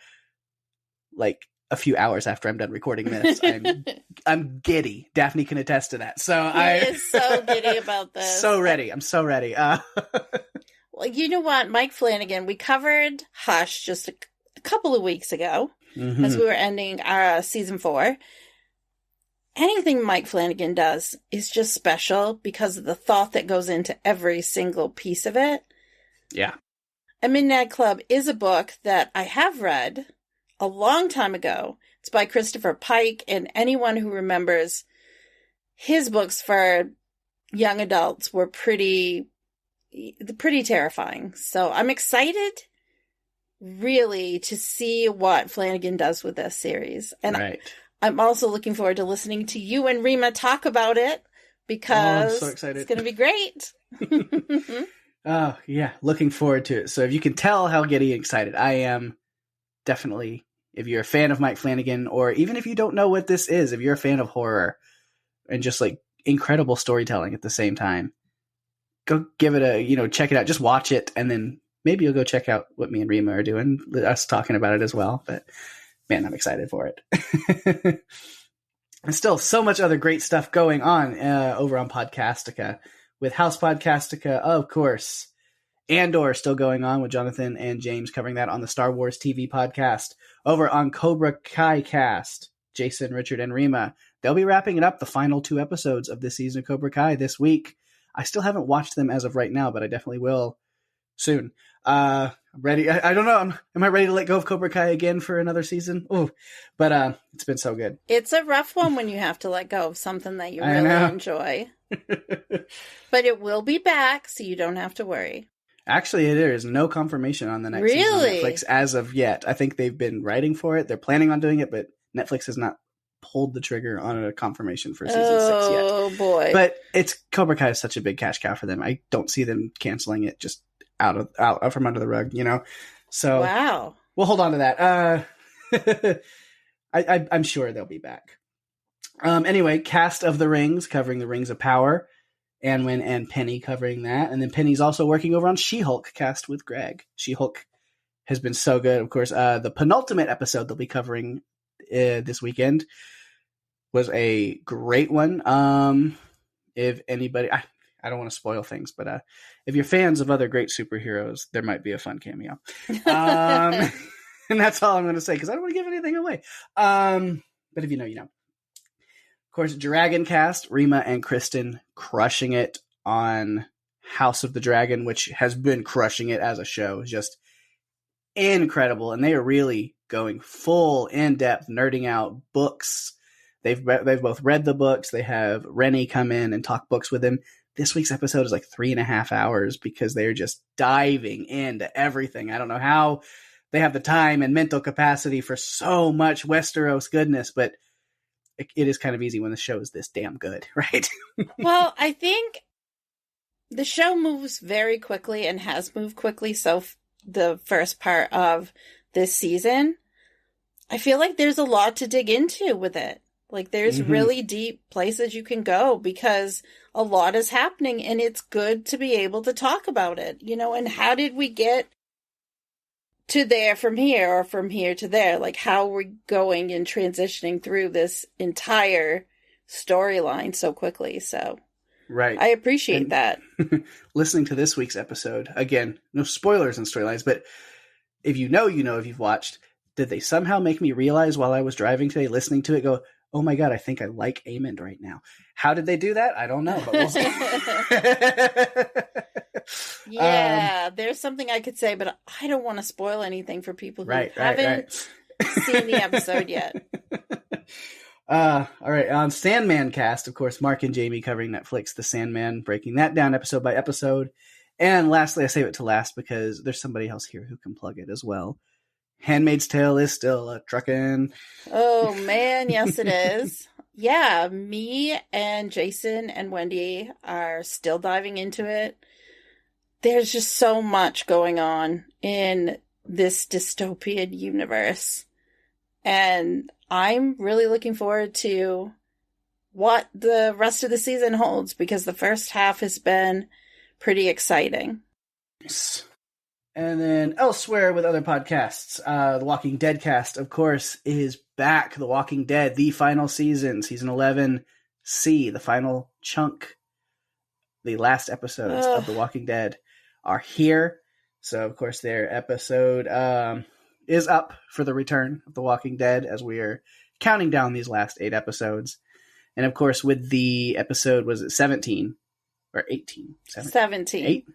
like a few hours after I'm done recording this. I'm giddy. Daphne can attest to that. So He is so giddy about this. So ready. I'm so ready. Well, you know what, Mike Flanagan, we covered Hush just a couple of weeks ago, mm-hmm. as we were ending our season 4. Anything Mike Flanagan does is just special because of the thought that goes into every single piece of it. Yeah. A Midnight Club is a book that I have read a long time ago. It's by Christopher Pike, and anyone who remembers his books for young adults were pretty terrifying. So I'm excited, really, to see what Flanagan does with this series. And right. I'm also looking forward to listening to you and Rima talk about it, because I'm so excited. It's going to be great. Oh, yeah. Looking forward to it. So if you can tell how giddy and excited I am, definitely, if you're a fan of Mike Flanagan, or even if you don't know what this is, if you're a fan of horror and just like incredible storytelling at the same time, go give it check it out. Just watch it, and then maybe you'll go check out what me and Rima are doing, us talking about it as well. But man, I'm excited for it. And still so much other great stuff going on over on Podcastica. with House Podcastica, of course. Andor still going on with Jonathan and James covering that on the Star Wars TV podcast. Over on Cobra Kai Cast, Jason, Richard, and Rima. They'll be wrapping it up, the final 2 episodes of this season of Cobra Kai this week. I still haven't watched them as of right now, but I definitely will soon. I'm ready. I don't know. Am I ready to let go of Cobra Kai again for another season? Oh, but it's been so good. It's a rough one when you have to let go of something that you really enjoy. But it will be back, so you don't have to worry. Actually, there is no confirmation on the next season of Netflix as of yet. I think they've been writing for it. They're planning on doing it, but Netflix has not pulled the trigger on a confirmation for season 6 yet. Oh, boy. But Cobra Kai is such a big cash cow for them. I don't see them canceling it just out from under the rug, you know? So wow. We'll hold on to that. I'm sure they'll be back. Anyway, Cast of the Rings, covering the Rings of Power. Anwin and Penny covering that. And then Penny's also working over on She-Hulk cast with Greg. She-Hulk has been so good. Of course, the penultimate episode they'll be covering this weekend was a great one. If anybody, I don't want to spoil things, but if you're fans of other great superheroes, there might be a fun cameo. And that's all I'm going to say, because I don't want to give anything away. But if you know, you know. Of course, Dragon Cast, Rima and Kristen crushing it on House of the Dragon, which has been crushing it as a show. Just incredible. And they are really going full in-depth, nerding out books. They've both read the books. They have Rennie come in and talk books with them. This week's episode is like 3.5 hours because they're just diving into everything. I don't know how they have the time and mental capacity for so much Westeros goodness, but it is kind of easy when the show is this damn good, right? Well, I think the show moves very quickly and has moved quickly. So the first part of this season, I feel like there's a lot to dig into with it. Like there's really deep places you can go because a lot is happening and it's good to be able to talk about it, you know, and how did we get to there from here or from here to there? Like how we're going and transitioning through this entire storyline so quickly. So right. I appreciate that. Listening to this week's episode, again, no spoilers and storylines, but if you know, if you've watched, did they somehow make me realize while I was driving today, listening to it, go, oh my God, I think I like Aemond right now. How did they do that? I don't know, but we'll see. Yeah, there's something I could say, but I don't want to spoil anything for people who haven't seen the episode yet. All right, on Sandman Cast, of course, Mark and Jamie covering Netflix, The Sandman, breaking that down episode by episode. And lastly, I save it to last because there's somebody else here who can plug it as well. Handmaid's Tale is still a truckin'. Oh, man, yes, it is. Yeah, me and Jason and Wendy are still diving into it. There's just so much going on in this dystopian universe. And I'm really looking forward to what the rest of the season holds because the first half has been pretty exciting. Yes. And then elsewhere with other podcasts, The Walking Dead cast, of course, is back. The Walking Dead, the final season, season 11C, the final chunk, the last episodes of The Walking Dead are here. So, of course, their episode is up for the return of The Walking Dead as we are counting down these last 8 episodes. And, of course, with the episode, was it 17 or 18? 17. 8?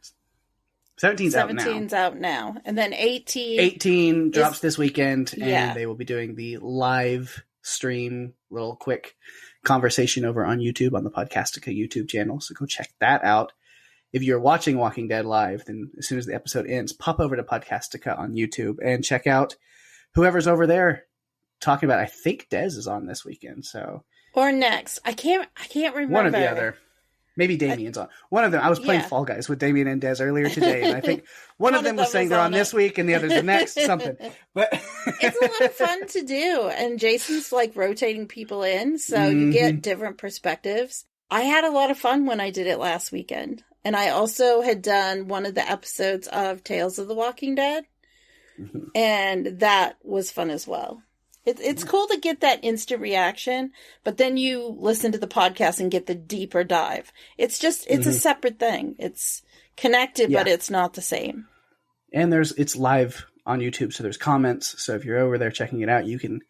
17's out now. And then 18 drops this weekend, and they will be doing the live stream, little quick conversation over on YouTube on the Podcastica YouTube channel. So go check that out. If you're watching Walking Dead live, then as soon as the episode ends, pop over to Podcastica on YouTube and check out whoever's over there talking about. I think Dez is on this weekend, so or next. I can't remember. One or the other. Maybe Damien's on. One of them. I was playing Fall Guys with Damien and Dez earlier today, and I think one of them was saying they're on this week and the other's the next, something. But it's a lot of fun to do, and Jason's like rotating people in, so you get different perspectives. I had a lot of fun when I did it last weekend, and I also had done one of the episodes of Tales of the Walking Dead, and that was fun as well. It's cool to get that instant reaction, but then you listen to the podcast and get the deeper dive. It's a separate thing. It's connected, but it's not the same. And it's live on YouTube, so there's comments. So if you're over there checking it out, you can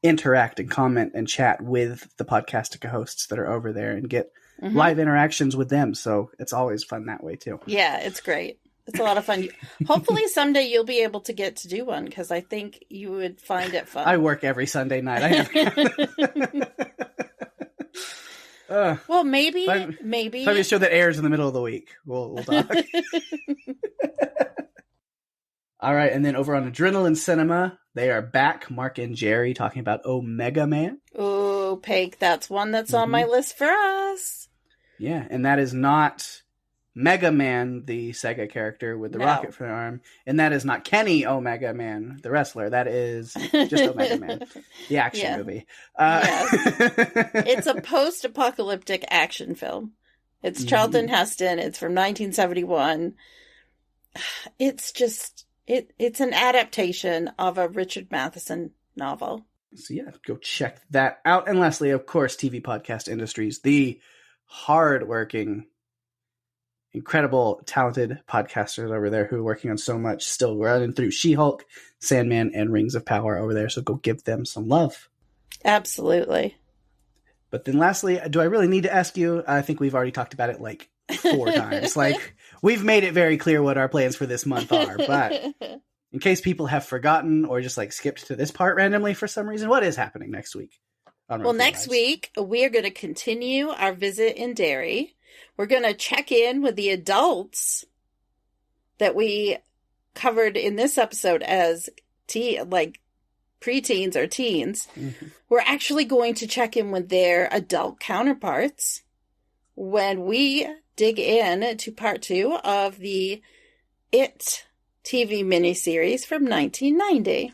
interact and comment and chat with the Podcastica hosts that are over there and get live interactions with them. So it's always fun that way too. Yeah, it's great. It's a lot of fun. Hopefully someday you'll be able to get to do one, because I think you would find it fun. I work every Sunday night. Well, maybe. Find me a show that airs in the middle of the week. We'll talk. All right, and then over on Adrenaline Cinema, they are back, Mark and Jerry, talking about Omega Man. Oh, Pake, that's one that's on my list for us. Yeah, and that is not Mega Man, the Sega character with the rocket for the arm, and that is not Kenny Omega Man, the wrestler. That is just Omega Man, the action movie. It's a post-apocalyptic action film. It's Charlton Heston. It's from 1971. It's just... It's an adaptation of a Richard Matheson novel. So yeah, go check that out. And lastly, of course, TV Podcast Industries, the hard-working, incredible, talented podcasters over there who are working on so much, still running through She-Hulk, Sandman, and Rings of Power over there. So go give them some love. Absolutely. But then lastly, do I really need to ask you? I think we've already talked about it like 4 times. Like, we've made it very clear what our plans for this month are, but in case people have forgotten or just like skipped to this part randomly for some reason, what is happening next week? Well, next week, we are going to continue our visit in Derry. We're going to check in with the adults that we covered in this episode as preteens or teens. We're actually going to check in with their adult counterparts when we dig in to part 2 of the It TV miniseries from 1990.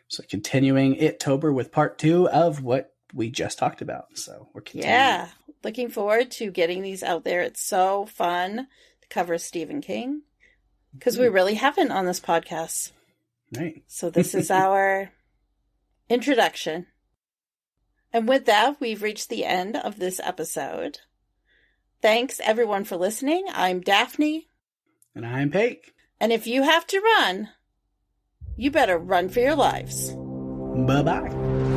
So continuing It-tober with part 2 of what we just talked about. So we're continuing. Yeah, looking forward to getting these out there. It's so fun to cover Stephen King, because we really haven't on this podcast. Right. So this is our introduction. And with that, we've reached the end of this episode. Thanks, everyone, for listening. I'm Daphne. And I'm Pake. And if you have to run, you better run for your lives. Bye-bye.